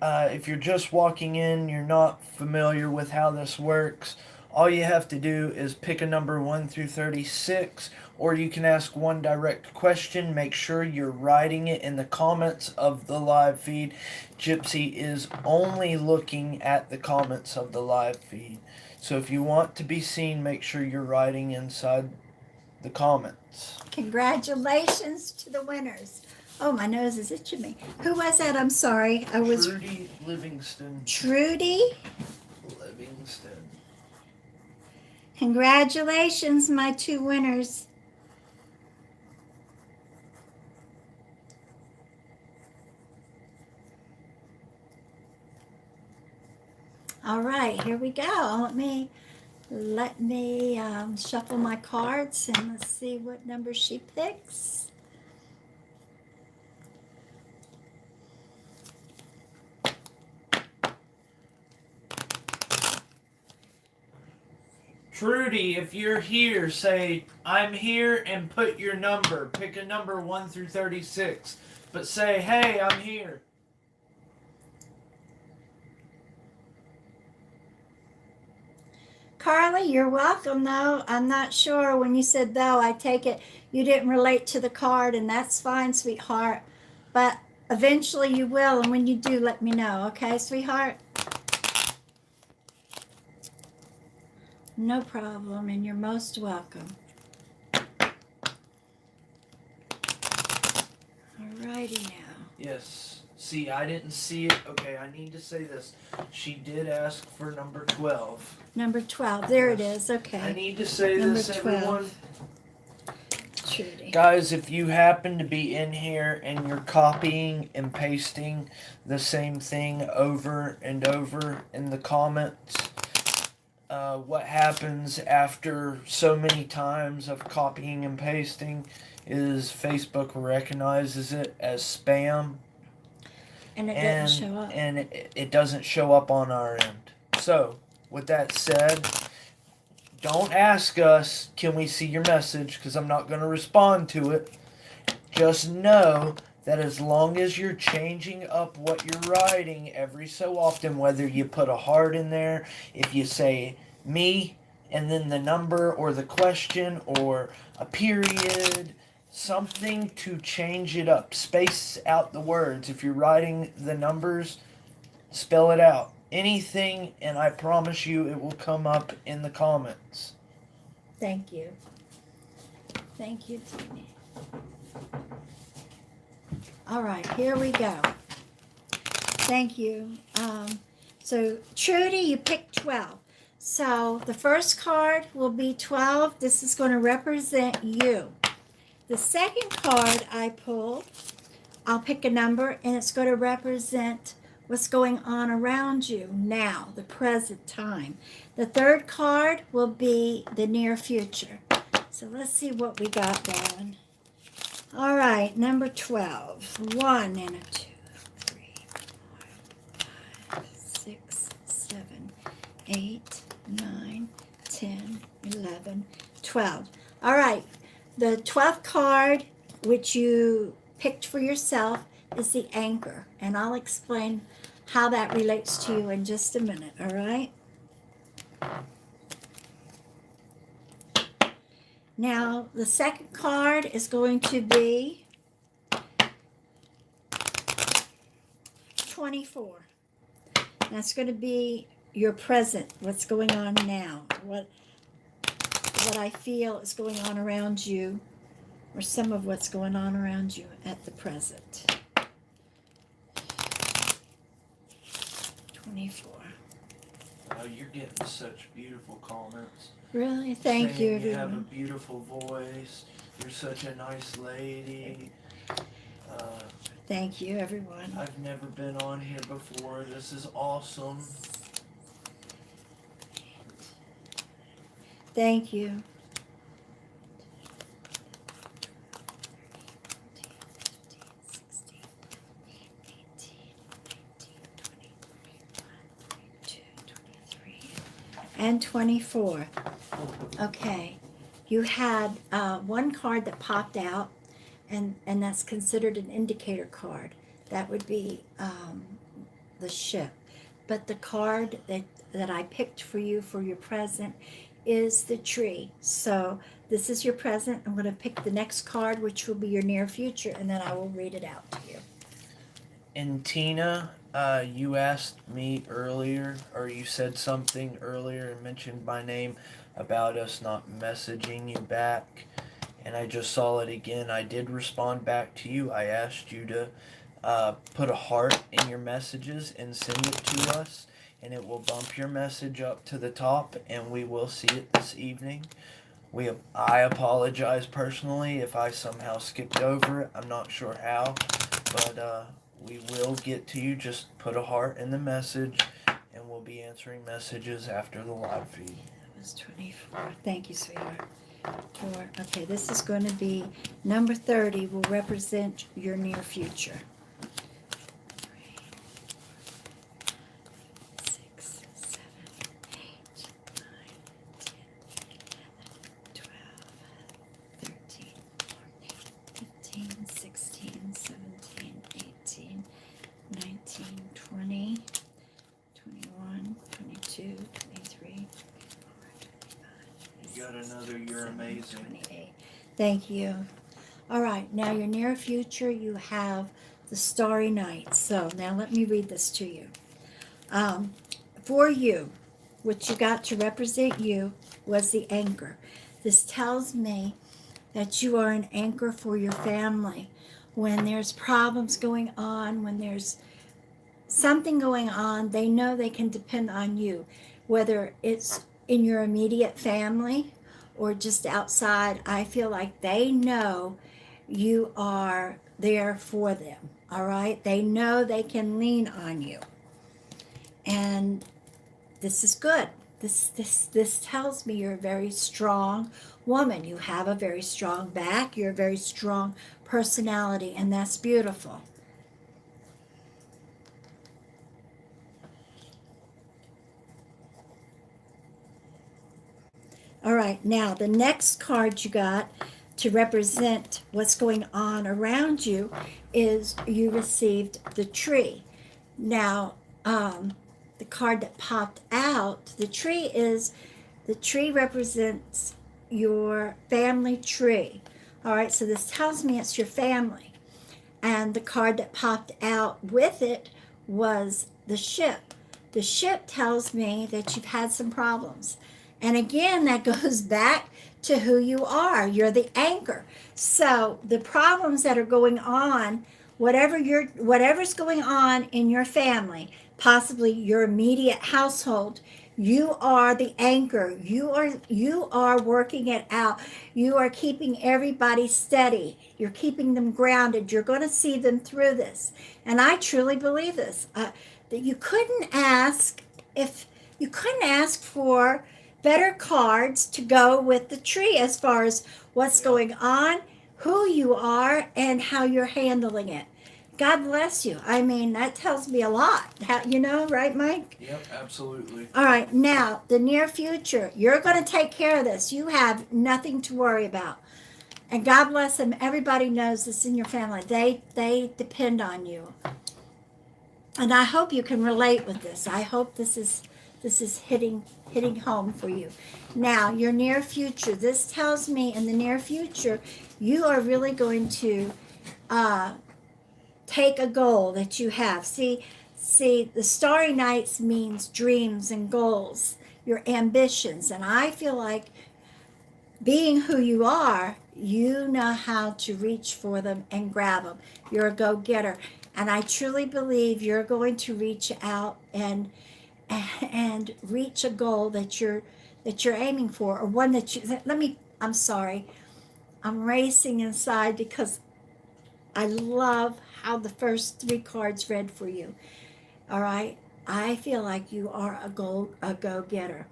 if you're just walking in, you're not familiar with how this works, all you have to do is pick a number 1 through 36, or you can ask one direct question. Make sure you're writing it in the comments of the live feed. Gypsy is only looking at the comments of the live feed. So if you want to be seen, make sure you're writing inside the comments. Congratulations to the winners. Oh, my nose is itching me. Who was that? I'm sorry. I was Trudy Livingston. Trudy. Livingston. Congratulations, my 2 winners. All right, here we go. Let me shuffle my cards and let's see what number she picks. Trudy, if you're here, say, I'm here, and put your number. Pick a number 1 through 36. But say, hey, I'm here. Carly, you're welcome, though. I'm not sure when you said though, I take it you didn't relate to the card, and that's fine, sweetheart. But eventually you will, and when you do, let me know, okay, sweetheart? No problem, and you're most welcome. Alrighty now. Yes. See, I didn't see it. Okay, I need to say this. She did ask for number 12. Number 12. There it is. Okay. I need to say Number this, 12. everyone. Trudy. Guys, if you happen to be in here and you're copying and pasting the same thing over and over in the comments, what happens after so many times of copying and pasting is Facebook recognizes it as spam. And it doesn't show up. And it doesn't show up on our end. So, with that said, don't ask us, can we see your message? Because I'm not going to respond to it. Just know that as long as you're changing up what you're writing every so often, whether you put a heart in there, if you say me, and then the number or the question or a period, something to change it up. Space out the words. If you're writing the numbers, spell it out. Anything, and I promise you it will come up in the comments. Thank you. Thank you, Timmy. All right, here we go. Thank you. So, Trudy, you picked 12. So, the first card will be 12. This is going to represent you. The second card I pull, I'll pick a number, and it's going to represent what's going on around you now, the present time. The third card will be the near future. So let's see what we got going. All right, number 12. 1 and a 2, 3, 4, 5, 6, 7, 8, 9, 10, 11, 12. All right, the 12th card, which you picked for yourself, is the anchor. And I'll explain how that relates to you in just a minute, all right? Now, the second card is going to be 24. That's going to be your present, what's going on now, what I feel is going on around you, or some of what's going on around you at the present. 24. Oh, you're getting such beautiful comments. Really? Thank you, You have a everyone. beautiful voice. You're such a nice lady. Thank you, everyone. I've never been on here before. This is awesome. Thank you. and 24. Okay. You had one card that popped out, and that's considered an indicator card. That would be the ship. But the card that I picked for you for your present is the tree. So this is your present. I'm going to pick the next card, which will be your near future, and then I will read it out to you. And Tina, you asked me earlier, or you said something earlier and mentioned my name about us not messaging you back. And I just saw it again. I did respond back to you. I asked you to put a heart in your messages and send it to us. And it will bump your message up to the top, and we will see it this evening. I apologize personally if I somehow skipped over it. I'm not sure how, but we will get to you. Just put a heart in the message, and we'll be answering messages after the live feed. That was 24. Thank you, sweetheart. Okay, this is going to be number 30 will represent your near future. 3, 6, 7, 8, 9, 10, 11, 12, 13, 14, 15, 16, 17, 18, 19, 20, 21, 22, 23, You got another, you're amazing. 28. Thank you. All right, now your near future, you have the starry night. So now let me read this to you. For you, what you got to represent you was the anchor. This tells me that you are an anchor for your family. When there's problems going on, when there's something going on, they know they can depend on you, whether it's in your immediate family or just outside. I feel like they know you are there for them. All right, they know they can lean on you, and this is good. This tells me you're a very strong woman. You have a very strong back. You're a very strong personality, and that's beautiful. All right, now the next card you got to represent what's going on around you is you received the tree. Now, the card that popped out, the tree represents your family tree. All right, so this tells me it's your family. And the card that popped out with it was the ship. The ship tells me that you've had some problems. And again, that goes back to who you are. You're the anchor. So the problems that are going on, whatever's going on in your family, possibly your immediate household, you are the anchor. You are working it out. You are keeping everybody steady. You're keeping them grounded. You're going to see them through this. And I truly believe this. That you couldn't ask for better cards to go with the tree as far as what's going on, who you are, and how you're handling it. God bless you. I mean, that tells me a lot. Right, Mike? Yep, absolutely. All right, now, the near future. You're going to take care of this. You have nothing to worry about. And God bless them. Everybody knows this in your family. They depend on you. And I hope you can relate with this. I hope this is hitting home for you. Now, your near future. This tells me in the near future, you are really going to take a goal that you have. See, the starry nights means dreams and goals, your ambitions. And I feel like being who you are, you know how to reach for them and grab them. You're a go-getter. And I truly believe you're going to reach out and reach a goal that you're aiming for, or one that I'm sorry, I'm racing inside because I love how the first 3 cards read for you. All right, I feel like you are a go-getter,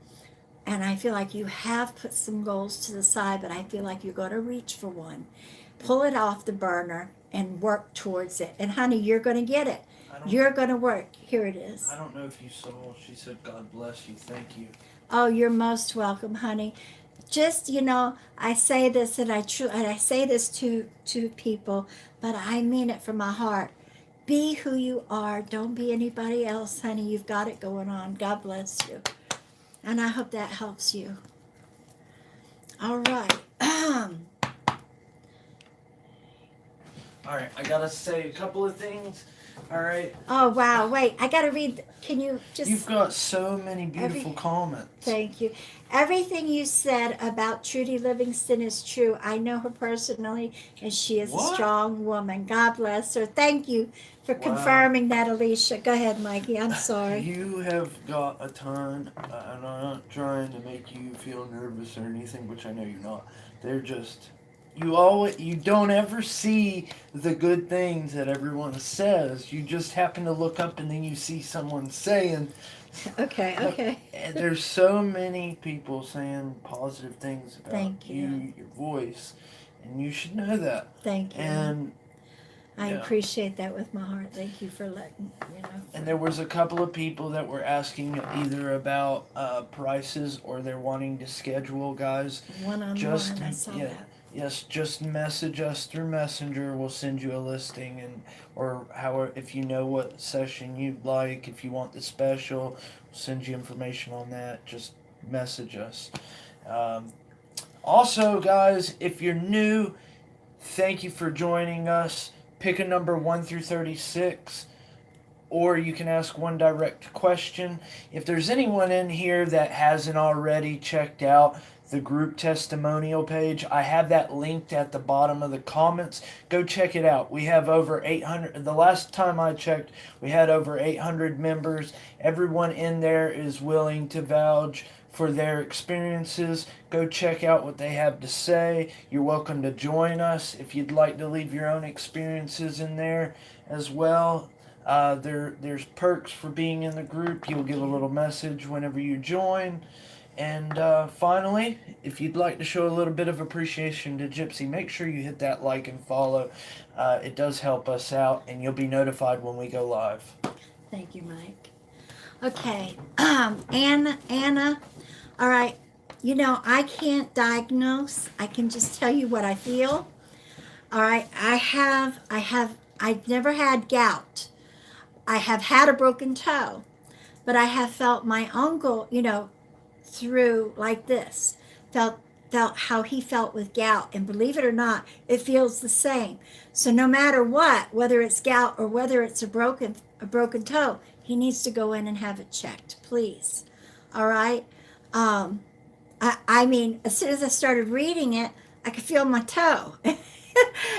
and I feel like you have put some goals to the side, but I feel like you're going to reach for one, pull it off the burner and work towards it. And honey, you're going to get it. You're going to work. Here it is. I don't know if you saw, she said, God bless you, thank you. Oh, you're most welcome, honey. Just, I say this and I say this to people, but I mean it from my heart. Be who you are. Don't be anybody else, honey. You've got it going on. God bless you. And I hope that helps you. All right. All right, I gotta say a couple of things. All right. Oh, wow. Wait, I got to read. Can you just. You've got so many beautiful comments. Thank you. Everything you said about Trudy Livingston is true. I know her personally, and she is a strong woman. God bless her. Thank you for confirming that, Alicia. Go ahead, Mikey. I'm sorry. You have got a ton, and I'm not trying to make you feel nervous or anything, which I know you're not. They're just, you don't ever see the good things that everyone says. You just happen to look up and then you see someone saying. Okay. And there's so many people saying positive things about Thank you. your voice, and you should know that. Thank you. And I appreciate that with my heart. Thank you for letting And there was a couple of people that were asking either about prices or they're wanting to schedule, guys. One-on-one. I saw that. Yes, just message us through Messenger. We'll send you a listing, or however, if you know what session you'd like, if you want the special, we'll send you information on that. Just message us. Also, guys, if you're new, thank you for joining us. Pick a number 1 through 36. Or you can ask one direct question. If there's anyone in here that hasn't already checked out the group testimonial page, I have that linked at the bottom of the comments. Go check it out. We have over 800. The last time I checked, we had over 800 members. Everyone in there is willing to vouch for their experiences. Go check out what they have to say. You're welcome to join us if you'd like to leave your own experiences in there as well. There's perks for being in the group. You'll get a little message whenever you join. And finally, if you'd like to show a little bit of appreciation to Gypsy, make sure you hit that like and follow. It does help us out, and you'll be notified when we go live. Thank you, Mike. Okay, Anna. All right, I can't diagnose. I can just tell you what I feel. All right, I've never had gout. I have had a broken toe, but I have felt my uncle, through like this, felt how he felt with gout, and believe it or not, it feels the same. So no matter what, whether it's gout or whether it's a broken toe, he needs to go in and have it checked, please. All right. I mean, as soon as I started reading it, I could feel my toe,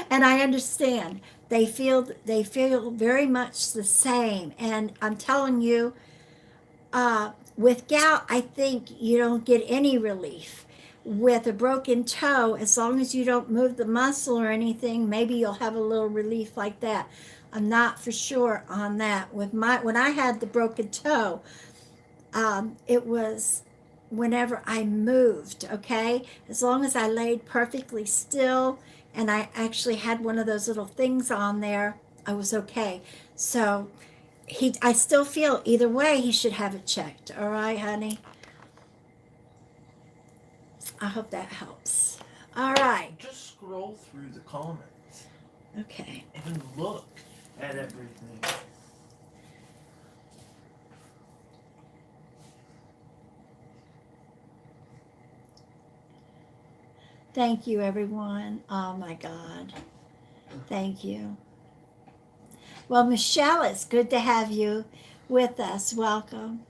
and I understand. They feel very much the same, and I'm telling you, with gout, I think you don't get any relief. With a broken toe, as long as you don't move the muscle or anything, maybe you'll have a little relief like that. I'm not for sure on that. When I had the broken toe, it was whenever I moved. Okay, as long as I laid perfectly still, and I actually had one of those little things on there, I was okay. So I still feel either way he should have it checked. All right, honey? I hope that helps. All right. Just scroll through the comments. Okay. And look at everything. Thank you, everyone. Oh, my God. Thank you. Well, Michelle, it's good to have you with us. Welcome.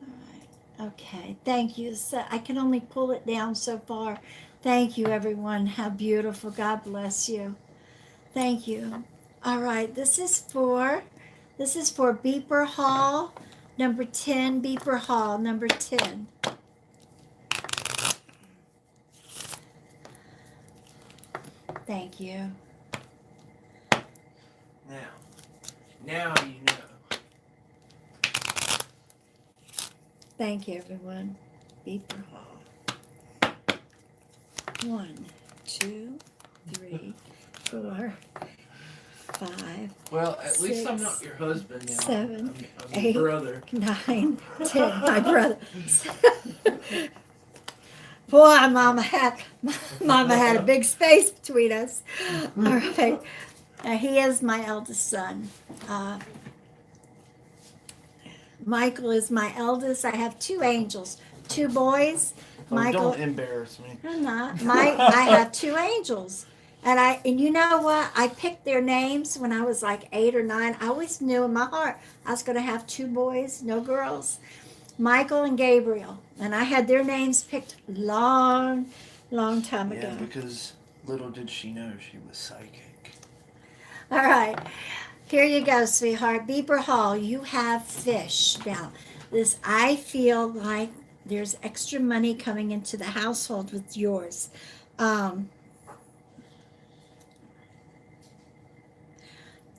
All right. Okay. Thank you. So I can only pull it down so far. Thank you, everyone. How beautiful. God bless you. Thank you. All right. This is for Beeper Hall, number 10. Beeper Hall, number 10. Thank you. Now you know. Thank you, everyone. Beeper Hall. 1, 2, 3, 4, 5, Well, at least I'm 6, not your husband now. 7, I'm your 8, brother. 9, 10. My brother. Boy, Mama had a big space between us. All right. He is my eldest son. Uh, Michael is my eldest. I have 2 angels, 2 boys. Oh, Michael, don't embarrass me. I'm not. I have 2 angels. And you know what? I picked their names when I was like 8 or 9. I always knew in my heart I was going to have 2 boys, no girls. Michael and Gabriel. And I had their names picked long time ago. Yeah, because little did she know she was psychic. All right. Here you go, sweetheart. Beeper Hall, you have fish. Now, I feel like there's extra money coming into the household with yours. Um,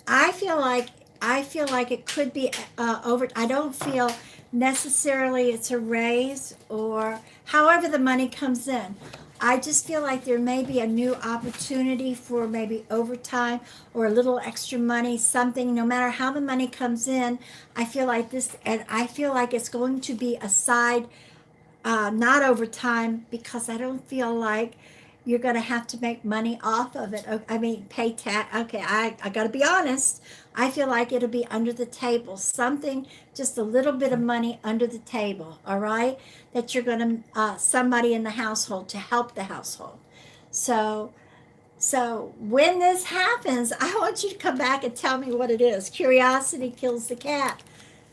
I feel like it could be over. I don't feel necessarily it's a raise or however the money comes in. I just feel like there may be a new opportunity for maybe overtime or a little extra money, something, no matter how the money comes in. I feel like this, and I feel like it's going to be a side, not overtime, because I don't feel like you're going to have to make money off of it. I mean, pay tax. Okay, I got to be honest. I feel like it'll be under the table. Something, just a little bit of money under the table, all right? That you're going to, somebody in the household to help the household. So when this happens, I want you to come back and tell me what it is. Curiosity kills the cat.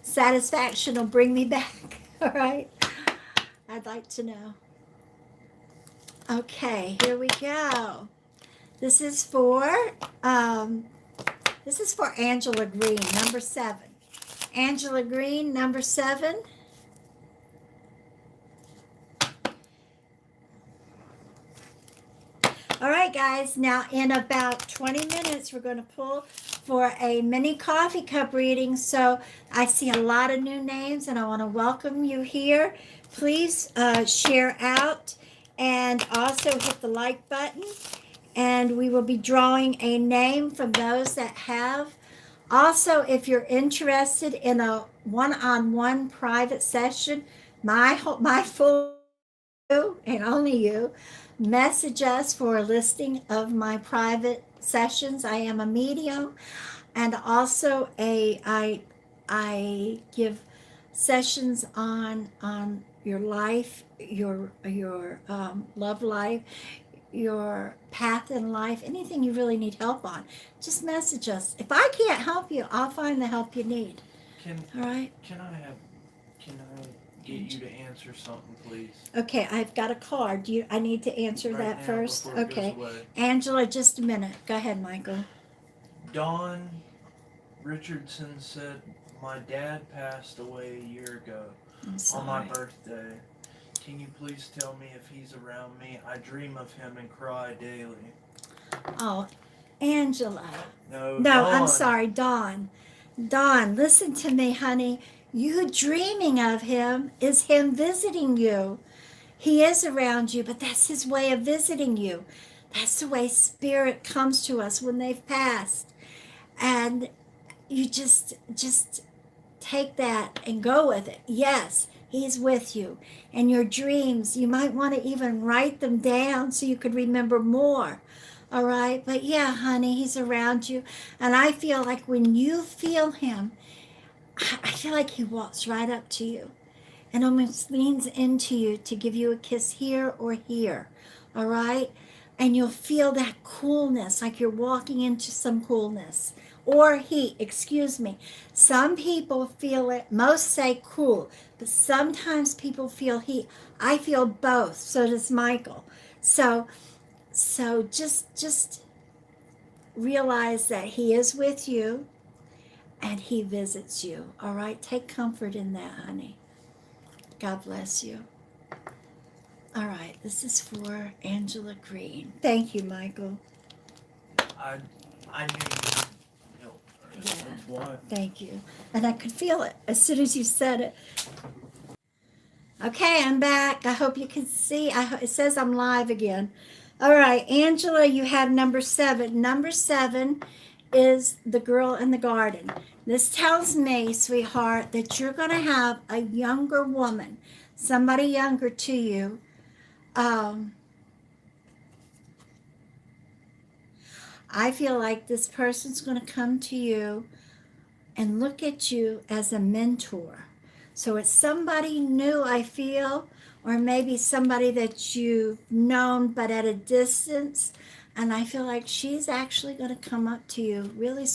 Satisfaction will bring me back, all right? I'd like to know. Okay, here we go. This is for Angela Green, number 7. Angela Green, number 7. All right, guys. Now, in about 20 minutes, we're going to pull for a mini coffee cup reading. So I see a lot of new names, and I want to welcome you here. Please share out and also hit the like button. And we will be drawing a name from those that have. Also, if you're interested in a one-on-one private session, my full you and only you, message us for a listing of my private sessions. I am a medium, and also I give sessions on your life, your love life, your path in life, anything you really need help on. Just message us. If I can't help you, I'll find the help you need. All right. Can I get you to answer something, please? Okay, I've got a card. I need to answer Right that now, first. before it goes Okay. away. Angela, just a minute. Go ahead, Michael. Dawn Richardson said, my dad passed away a year ago I'm sorry. on my birthday. Can you please tell me if he's around me? I dream of him and cry daily. Oh, Angela. No, No, Dawn. I'm sorry, Dawn. Dawn, listen to me, honey. You dreaming of him is him visiting you. He is around you, but that's his way of visiting you. That's the way spirit comes to us when they've passed. And you just take that and go with it. Yes, he's with you. And your dreams, you might want to even write them down so you could remember more. All right? But yeah, honey, he's around you. And I feel like when you feel him, I feel like he walks right up to you and almost leans into you to give you a kiss here or here. All right? And you'll feel that coolness, like you're walking into some coolness. Or heat, excuse me. Some people feel it, most say cool, but sometimes people feel heat. I feel both, so does Michael. So just realize that he is with you and he visits you. All right? Take comfort in that, honey. God bless you. All right, this is for Angela Green. Thank you, Michael. I knew you help. Yeah. That's why. Thank you. And I could feel it as soon as you said it. Okay, I'm back. I hope you can see. It says I'm live again. All right, Angela, you have number 7. Number 7 is the girl in the garden. This tells me, sweetheart, that you're going to have a younger woman, somebody younger to you. Um, I feel like this person's going to come to you and look at you as a mentor. So it's somebody new, I feel, or maybe somebody that you've known but at a distance. And I feel like she's actually going to come up to you, really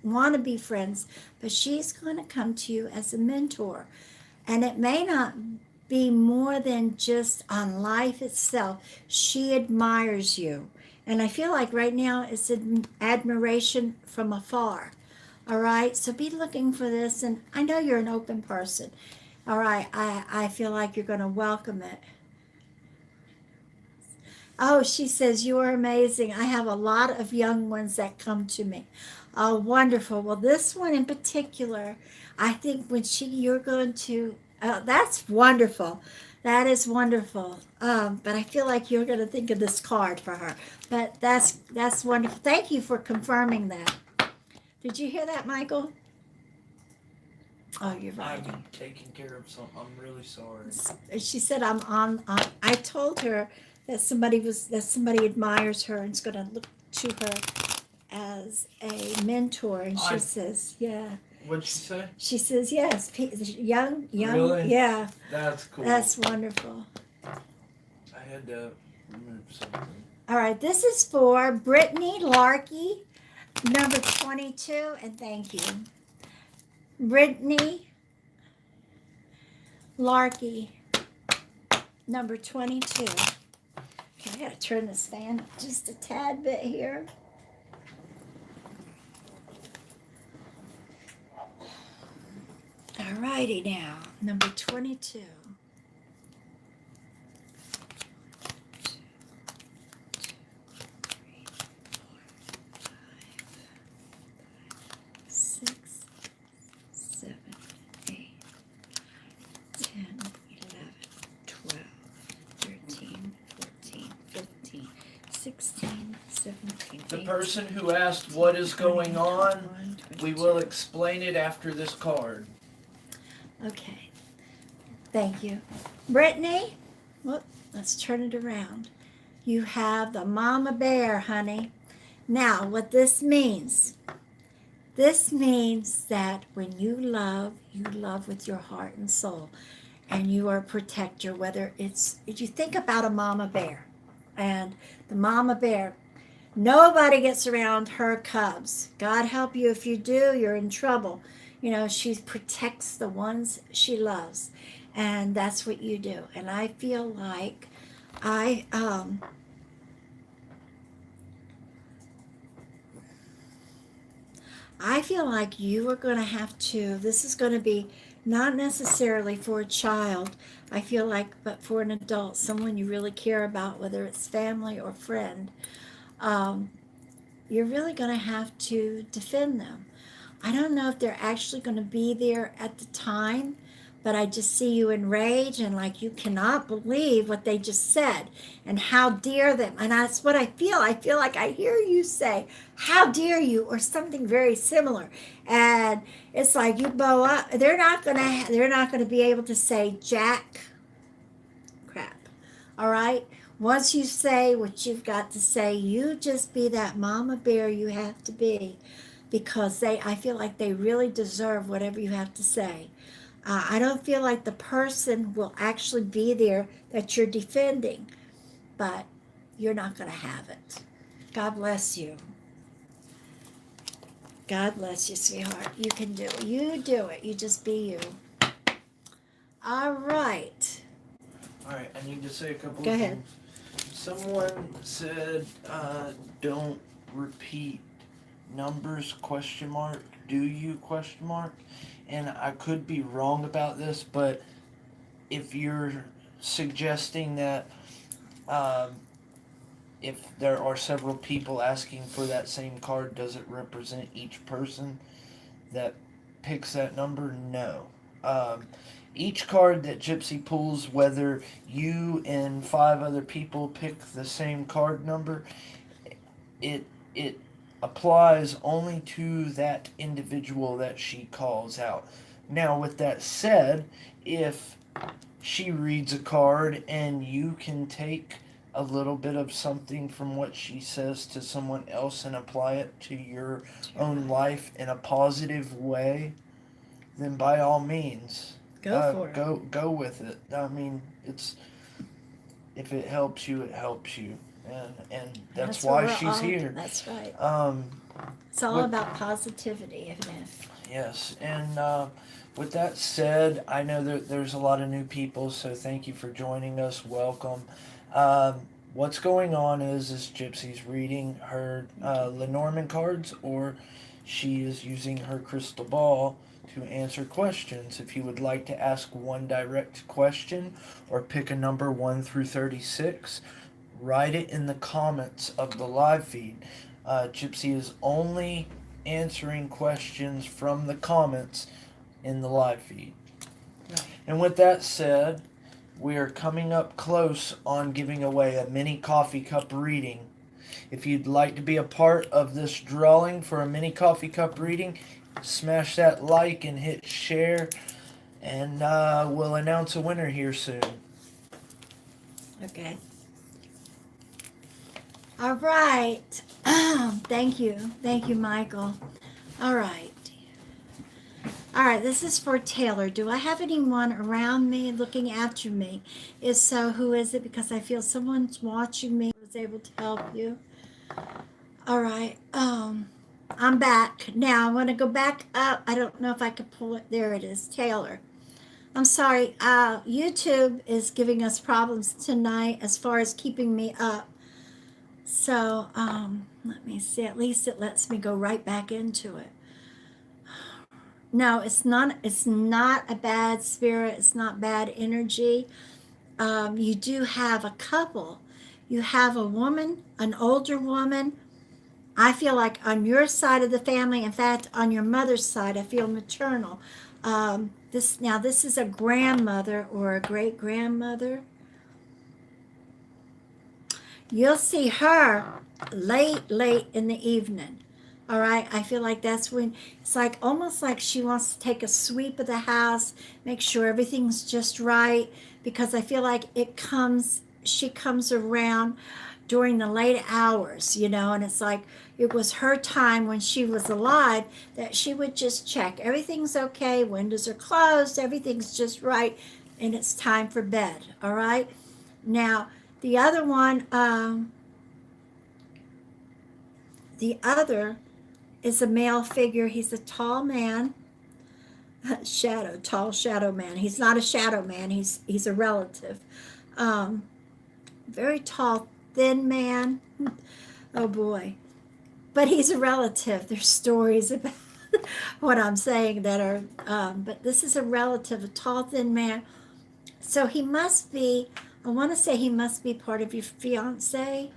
want to be friends, but she's going to come to you as a mentor. And it may not be more than just on life itself. She admires you. And I feel like right now it's an admiration from afar. All right, so be looking for this, and I know you're an open person. All right, I feel like you're going to welcome it. Oh, she says, you are amazing. I have a lot of young ones that come to me. Oh, wonderful. Well, this one in particular, I think when you're going to, that's wonderful. That is wonderful. But I feel like you're going to think of this card for her. But that's wonderful. Thank you for confirming that. Did you hear that, Michael? Oh, you're right. I'm taking care of something. I'm really sorry. She said I'm on. I told her that somebody admires her and is going to look to her as a mentor, and she says, "Yeah." What'd she say? She says, "Yes, young, Really? yeah." That's cool. That's wonderful. I had to remove something. All right, this is for Brittany Larkey, number 22, and thank you. Brittany Larkey, number 22. Okay, I gotta turn this fan up just a tad bit here. All righty now, number 22. The person who asked what is going on, we will explain it after this card. Okay. Thank you. Brittany, let's turn it around. You have the mama bear, honey. Now, what this means that when you love with your heart and soul, and you are a protector, whether it's, if you think about a mama bear, and the mama bear, nobody gets around her cubs. God help you if you do, you're in trouble. You know, she protects the ones she loves, and that's what you do. And I feel like I feel like you are going to have to, this is going to be not necessarily for a child, I feel like, but for an adult, someone you really care about, whether it's family or friend. You're really going to have to defend them. I don't know if they're actually going to be there at the time, but I just see you enraged and like you cannot believe what they just said and how dare them. And that's what I feel. I feel like I hear you say, how dare you, or something very similar. And it's like you bow up. They're not going to be able to say jack crap. All right? Once you say what you've got to say, you just be that mama bear you have to be, because I feel like they really deserve whatever you have to say. I don't feel like the person will actually be there that you're defending, but you're not going to have it. God bless you. God bless you, sweetheart. You can do it. You do it. You just be you. All right. All right, I need to say a couple Go of ahead. things. Someone said, don't repeat numbers, ? Do you ? And I could be wrong about this, but if you're suggesting that if there are several people asking for that same card, does it represent each person that picks that number? No. Each card that Gypsy pulls, whether you and 5 other people pick the same card number, it applies only to that individual that she calls out. Now, with that said, if she reads a card and you can take a little bit of something from what she says to someone else and apply it to your own life in a positive way, then by all means, Go for it. go with it. I mean, it's if it helps you, it helps you, and that's what why we're she's all- here. That's right. Um, It's all What- about positivity, isn't it? yes, and with that said, I know that there's a lot of new people, so thank you for joining us. Welcome. What's going on is Gypsy's reading her Lenormand cards, or she is using her crystal ball to answer questions. If you would like to ask one direct question or pick a number 1 through 36, write it in the comments of the live feed. Gypsy is only answering questions from the comments in the live feed. Right. And with that said, we are coming up close on giving away a mini coffee cup reading. If you'd like to be a part of this drawing for a mini coffee cup reading, smash that like and hit share, and we'll announce a winner here soon. Okay. All right. Thank you. Thank you, Michael. All right. All right, this is for Taylor. Do I have anyone around me looking after me? If so, who is it? Because I feel someone's watching me. Was able to help you. All right. I'm back. Now I want to go back up. I don't know if I could pull it. There it is. Taylor. I'm sorry. YouTube is giving us problems tonight as far as keeping me up. So let me see. At least it lets me go right back into it. No, it's not. It's not a bad spirit. It's not bad energy. You do have a couple. You have a woman, an older woman. I feel like on your side of the family, in fact, on your mother's side, I feel maternal. This is a grandmother or a great grandmother. You'll see her late in the evening. All right, I feel like that's when it's like almost like she wants to take a sweep of the house, make sure everything's just right, because I feel like she comes around during the late hours, and it's like it was her time when she was alive that she would just check everything's okay, windows are closed, everything's just right, and it's time for bed. All right, now the other one, the other is a male figure. He's a tall man, tall shadow man. He's not a shadow man. He's a relative. Very tall, thin man. Oh boy, but he's a relative. There's stories about what I'm saying that are, but this is a relative, a tall, thin man. So he must be. I want to say he must be part of your fiance.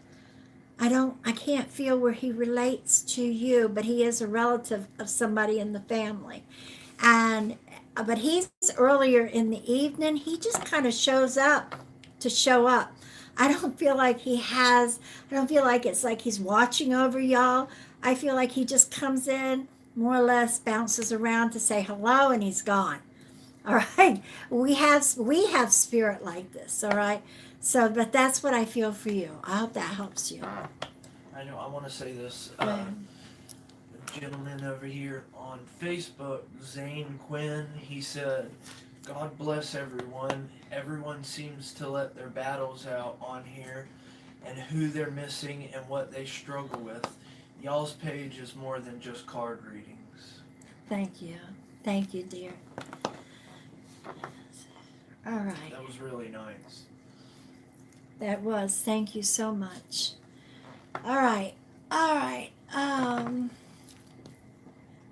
I can't feel where he relates to you, but he is a relative of somebody in the family. But he's earlier in the evening. He just kind of shows up to show up. I don't feel like it's like he's watching over y'all. I feel like he just comes in, more or less bounces around to say hello, and he's gone. All right. We have spirit like this, all right? So, but that's what I feel for you. I hope that helps you. I know. I want to say this. Yeah. The gentleman over here on Facebook, Zane Quinn, he said, "God bless everyone. Everyone seems to let their battles out on here, and who they're missing and what they struggle with. Y'all's page is more than just card readings." Thank you, dear. All right. That was really nice. That was. Thank you so much. All right.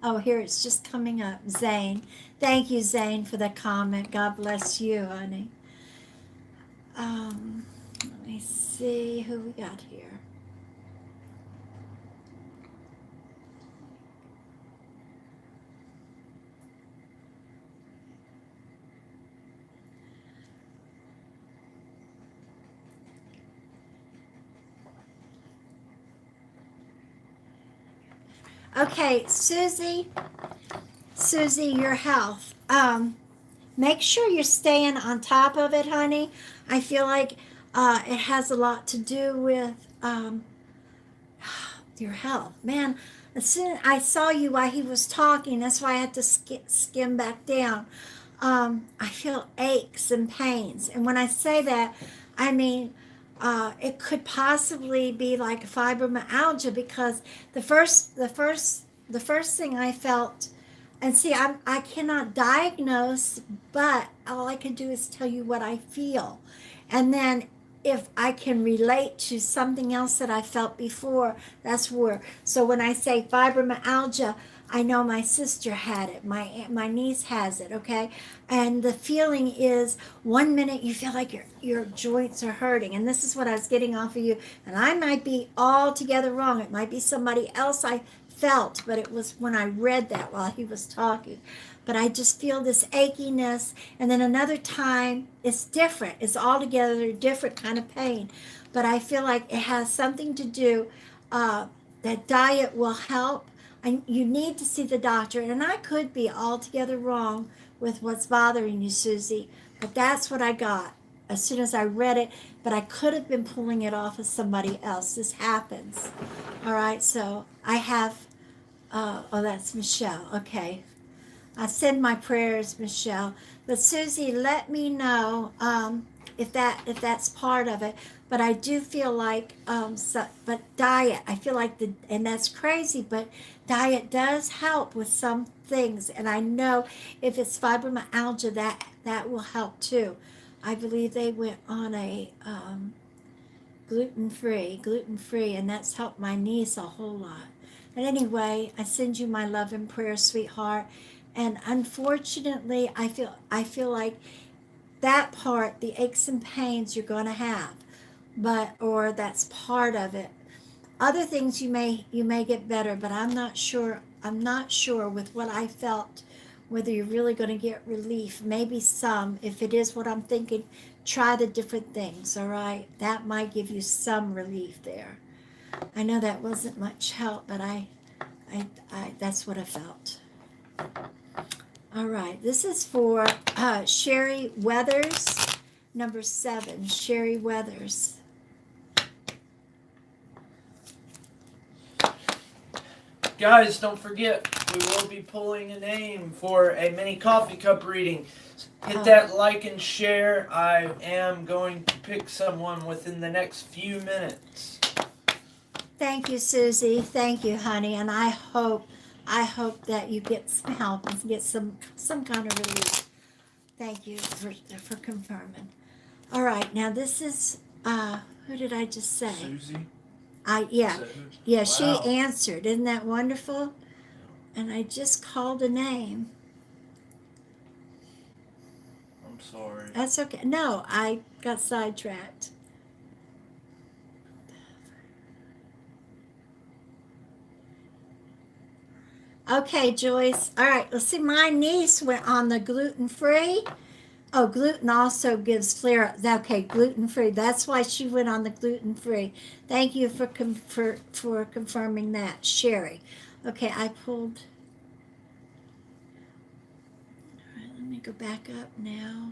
Oh, here it's just coming up. Zane. Thank you, Zane, for the comment. God bless you, honey. Let me see who we got here. Okay, Susie, your health. Make sure you're staying on top of it, honey. I feel like it has a lot to do with your health. Man, as soon as I saw you while he was talking, that's why I had to skim back down. I feel aches and pains. And when I say that, I mean, it could possibly be like fibromyalgia because the first thing I felt, and see, I cannot diagnose, but all I can do is tell you what I feel. And then if I can relate to something else that I felt before, that's where. So when I say fibromyalgia, I know my sister had it. My niece has it. Okay, and the feeling is 1 minute you feel like your joints are hurting, and this is what I was getting off of you. And I might be altogether wrong. It might be somebody else I felt, but it was when I read that while he was talking. But I just feel this achiness, and then another time it's different. It's altogether different kind of pain, but I feel like it has something to do. That diet will help. You need to see the doctor, and I could be altogether wrong with what's bothering you, Susie, but that's what I got as soon as I read it. But I could have been pulling it off of somebody else. This happens. All right, so I have. Oh, that's Michelle. Okay. I send my prayers, Michelle. But Susie, let me know if that's part of it. But I do feel like but diet. I feel like and that's crazy, but diet does help with some things. And I know if it's fibromyalgia, that will help too. I believe they went on a gluten free, and that's helped my niece a whole lot. But anyway, I send you my love and prayer, sweetheart. And unfortunately, I feel like that part, the aches and pains you're going to have, or that's part of it. Other things you may get better, but I'm not sure. I'm not sure with what I felt whether you're really going to get relief. Maybe some. If it is what I'm thinking, try the different things. All right, that might give you some relief there. I know that wasn't much help, but I that's what I felt. All right, this is for Sherry Weathers, number 7, Sherry Weathers. Guys, don't forget, we will be pulling a name for a mini coffee cup reading. Hit that like and share. I am going to pick someone within the next few minutes. Thank you, Susie. Thank you, honey. And I hope that you get some help and get some kind of relief. Thank you for confirming. All right, now this is who did I just say? Susie? Yeah. Wow. She answered. Isn't that wonderful? And I just called a name. I'm sorry. That's okay. No, I got sidetracked. Okay, Joyce. All right, let's see. My niece went on the gluten-free. Oh, gluten also gives flare. Okay, gluten-free. That's why she went on the gluten-free. Thank you for confirming that, Sherry. Okay, I pulled. All right, let me go back up now.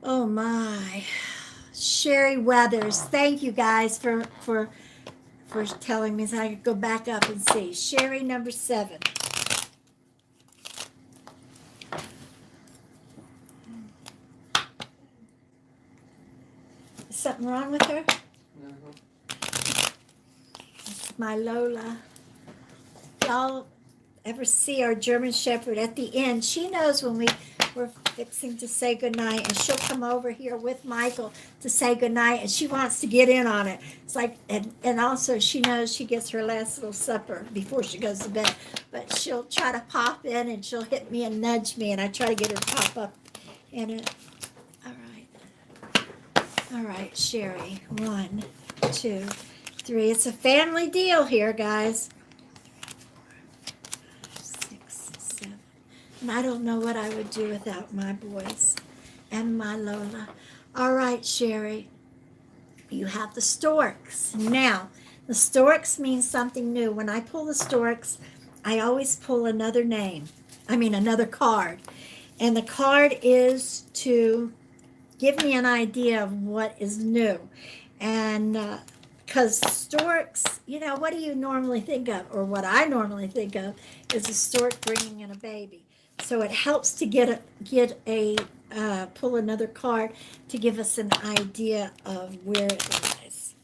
Oh my, Sherry Weathers. Thank you guys for telling me so I could go back up and see. Sherry number 7. Is something wrong with her? No. This is my Lola. Y'all ever see our German Shepherd at the end? She knows when we're fixing to say goodnight, and she'll come over here with Michael to say goodnight, and she wants to get in on it. It's like, and also she knows she gets her last little supper before she goes to bed, but she'll try to pop in, and she'll hit me and nudge me, and I try to get her to pop up in it. All right, Sherry. 1, 2, 3. It's a family deal here, guys. 6, 7. And I don't know what I would do without my boys and my Lola. All right, Sherry. You have the storks. Now, The storks means something new. When I pull the storks, I always pull another another card. And the card is to give me an idea of what is new. And because storks, what do you normally think of? Or what I normally think of is a stork bringing in a baby. So it helps to pull another card to give us an idea of where it lies.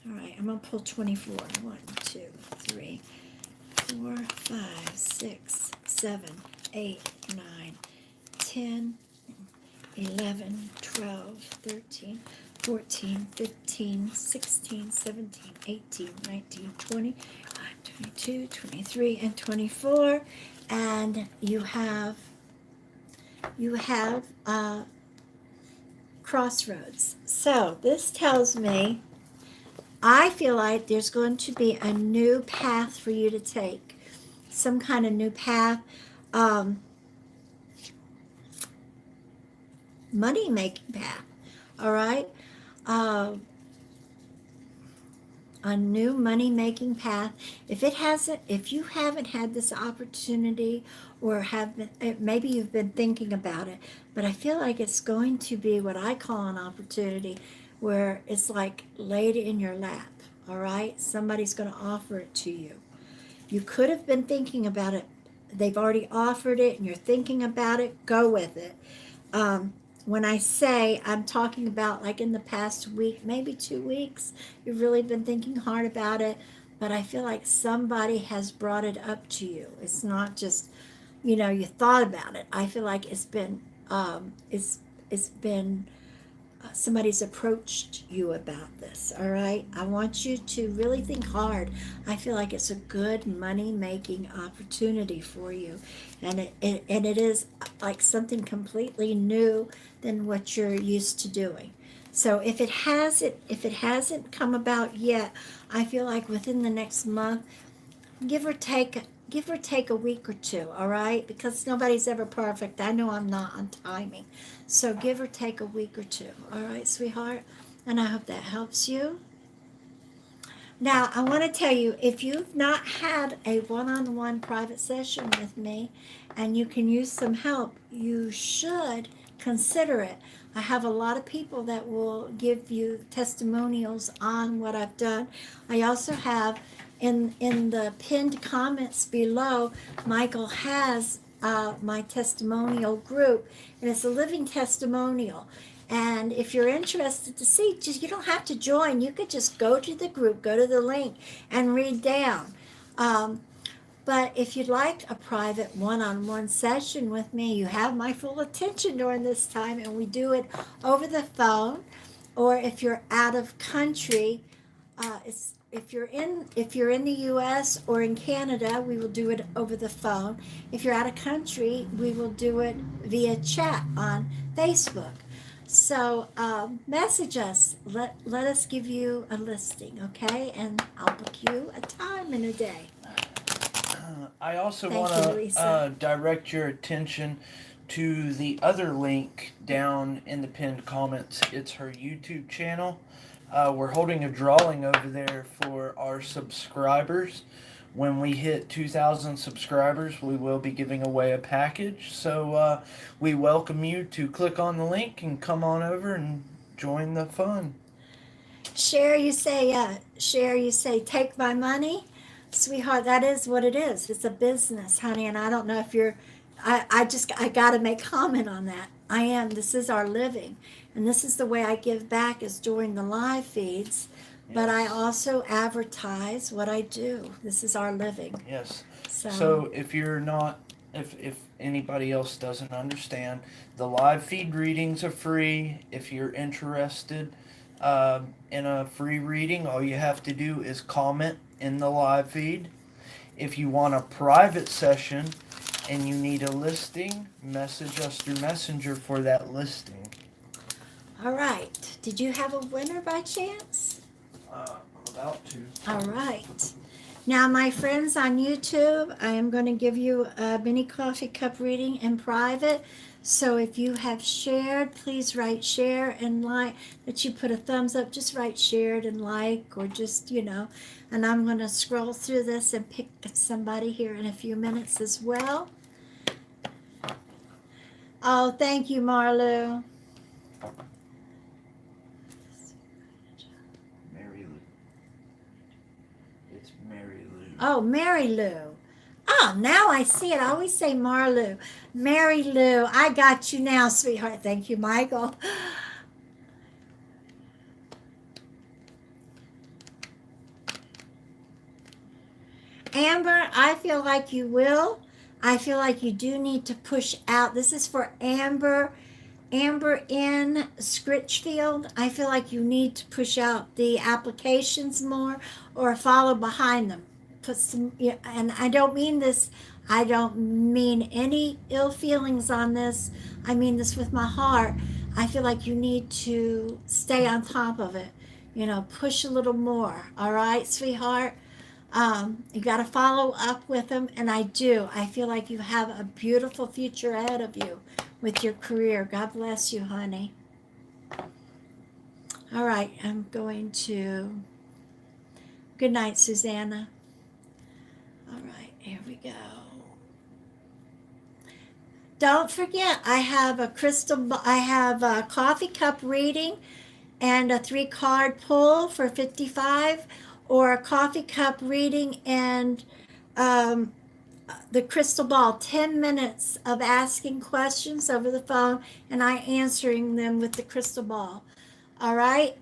All right, I'm going to pull 24. 1, 2, 3, 4, 5, 6, 7, 8, 9, 10, 11, 12, 13, 14, 15, 16, 17, 18, 19, 20, 22, 23, and 24. And you have crossroads. So this tells me I feel like there's going to be a new path for you to take, some kind of new path, money making path. All right, a new money making path. If you haven't had this opportunity, or maybe you've been thinking about it, but I feel like it's going to be what I call an opportunity, where it's like laid in your lap. All right, somebody's going to offer it to you. You could have been thinking about it. They've already offered it, and you're thinking about it. Go with it. When I say, I'm talking about like in the past week, maybe 2 weeks, you've really been thinking hard about it, but I feel like somebody has brought it up to you. It's not just, you thought about it. I feel like it's been somebody's approached you about this. All right, I want you to really think hard. I feel like it's a good money making opportunity for you, and it is like something completely new than what you're used to doing. So if it hasn't come about yet, I feel like within the next month, give or take a week or two, all right? Because nobody's ever perfect. I know I'm not on timing. So give or take a week or two, all right, sweetheart? And I hope that helps you. Now, I want to tell you, if you've not had a one-on-one private session with me and you can use some help, you should consider it. I have a lot of people that will give you testimonials on what I've done. I also have in the pinned comments below, Michael has my testimonial group, and it's a living testimonial. And if you're interested to see, you don't have to join. You could just go to the group, go to the link, and read down. But if you'd like a private one-on-one session with me, you have my full attention during this time, and we do it over the phone. Or if you're out of country, if you're in the U.S. or in Canada, we will do it over the phone. If you're out of country, we will do it via chat on Facebook. So message us. Let us give you a listing, okay? And I'll book you a time in a day. I also Thank want you, Lisa. to direct your attention to the other link down in the pinned comments. It's her YouTube channel. We're holding a drawing over there for our subscribers. When we hit 2,000 subscribers, we will be giving away a package. So we welcome you to click on the link and come on over and join the fun. Share, you say, take my money. Sweetheart, that is what it is. It's a business, honey, and I don't know if you're, I got to make comment on that. This is our living, and this is the way I give back is during the live feeds, but I also advertise what I do. This is our living. Yes. So if you're not, if anybody else doesn't understand, the live feed readings are free. If you're interested in a free reading, all you have to do is comment in the live feed. If you want a private session and you need a listing, message us through Messenger for that listing. all right. Did you have a winner by chance? I'm about to. All right. Now, my friends on YouTube, I am going to give you a mini coffee cup reading in private. So if you have shared, please write share and like, that you put a thumbs up, just write shared and like, or just, and I'm going to scroll through this and pick somebody here in a few minutes as well. Oh, thank you, Marlu. Mary Lou. It's Mary Lou. Oh, Mary Lou. Oh, now I see it. I always say Marlu. Mary Lou, I got you now, sweetheart. Thank you, Michael. Amber, I feel like you will. I feel like you do need to push out. This is for Amber. Amber in Scritchfield. I feel like you need to push out the applications more or follow behind them. Put some, and I don't mean this, I don't mean any ill feelings on this. I mean this with my heart. I feel like you need to stay on top of it. Push a little more. All right, sweetheart? You got to follow up with them, and I do. I feel like you have a beautiful future ahead of you with your career. God bless you, honey. All right, I'm going to. Good night, Susanna. All right, here we go. Don't forget, I have a coffee cup reading and a 3-card pull for 55, or a coffee cup reading and the crystal ball, 10 minutes of asking questions over the phone and I answering them with the crystal ball. All right,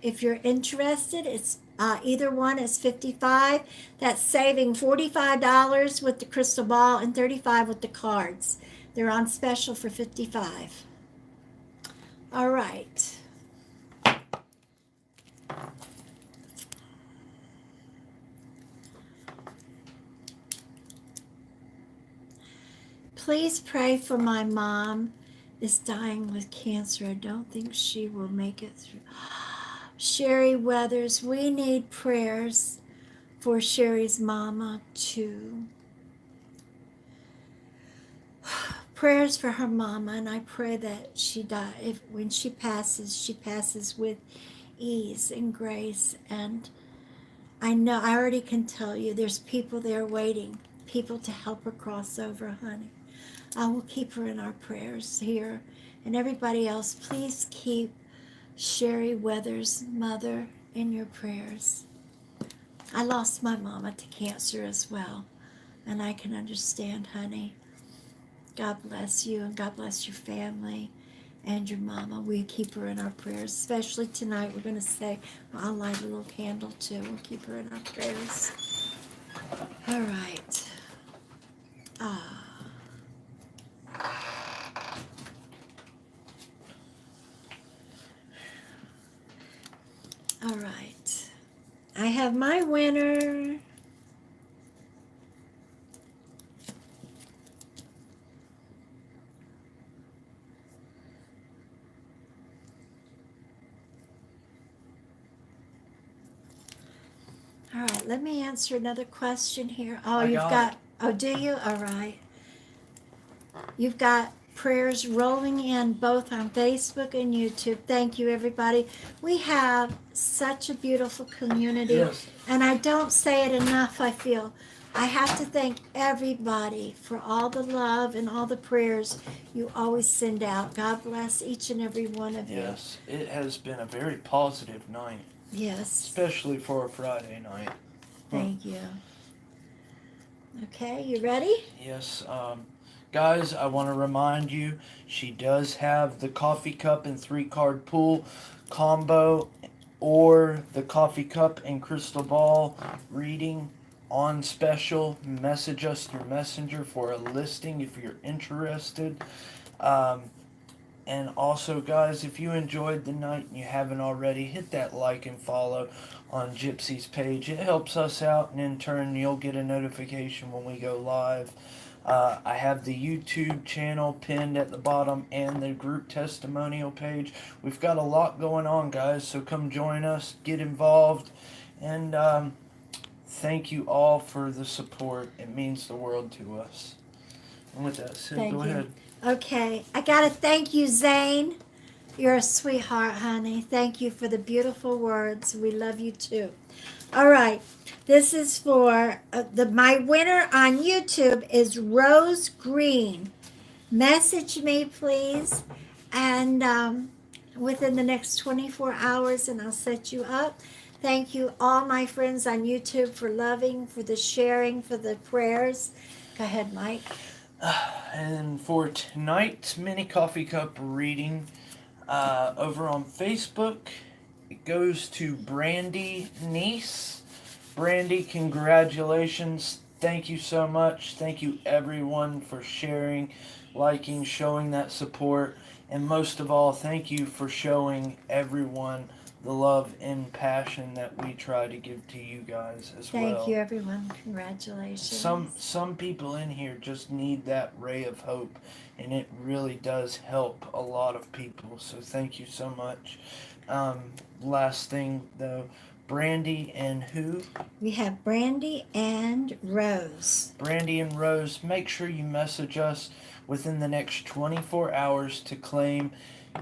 if you're interested, it's either one is 55. That's saving $45 with the crystal ball and $35 with the cards. They're on special for 55. All right. Please pray for my mom is dying with cancer. I don't think she will make it through. Sherry Weathers, we need prayers for Sherry's mama too. Prayers for her mama, and I pray that when she passes with ease and grace. And I know, I already can tell you, there's people there waiting, people to help her cross over, honey. I will keep her in our prayers here. And everybody else, please keep Sherry Weathers' mother in your prayers. I lost my mama to cancer as well, and I can understand, honey. God bless you, and God bless your family and your mama. We keep her in our prayers, especially tonight. We're going to say, I'll light a little candle too. We'll keep her in our prayers. All right. All right. I have my winner. All right, let me answer another question here. Oh, oh, do you? All right. You've got prayers rolling in both on Facebook and YouTube. Thank you, everybody. We have such a beautiful community. Yes. And I don't say it enough, I feel. I have to thank everybody for all the love and all the prayers you always send out. God bless each and every one of you. Yes, it has been a very positive night. Yes. Especially for a Friday night. Thank you. Okay, you ready? Yes. Guys, I want to remind you, she does have the coffee cup and 3-card pool combo, or the coffee cup and crystal ball reading on special. Message us through Messenger for a listing if you're interested. And also, guys, if you enjoyed the night and you haven't already, hit that like and follow on Gypsy's page. It helps us out, and in turn, you'll get a notification when we go live. I have the YouTube channel pinned at the bottom and the group testimonial page. We've got a lot going on, guys, so come join us, get involved, and thank you all for the support. It means the world to us. And with that said, go ahead. Okay, I gotta thank you, Zane. You're a sweetheart, honey. Thank you for the beautiful words. We love you too. All right, this is for my winner on YouTube is Rose Green. Message me, please, and within the next 24 hours, and I'll set you up. Thank you, all my friends on YouTube, for loving, for the sharing, for the prayers. Go ahead, Mike. And for tonight's mini coffee cup reading, over on Facebook, it goes to Brandy Niece. Brandy, congratulations. Thank you so much. Thank you, everyone, for sharing, liking, showing that support. And most of all, thank you for showing everyone the love and passion that we try to give to you guys as well. Thank you, everyone. Congratulations. Some people in here just need that ray of hope, and it really does help a lot of people. So thank you so much. Last thing though, Brandy and who? We have Brandy and Rose. Brandy and Rose, make sure you message us within the next 24 hours to claim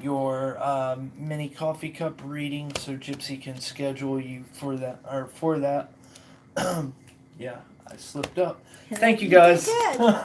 your mini coffee cup reading so Gypsy can schedule you for that. Yeah, I slipped up. Thank you guys. Good.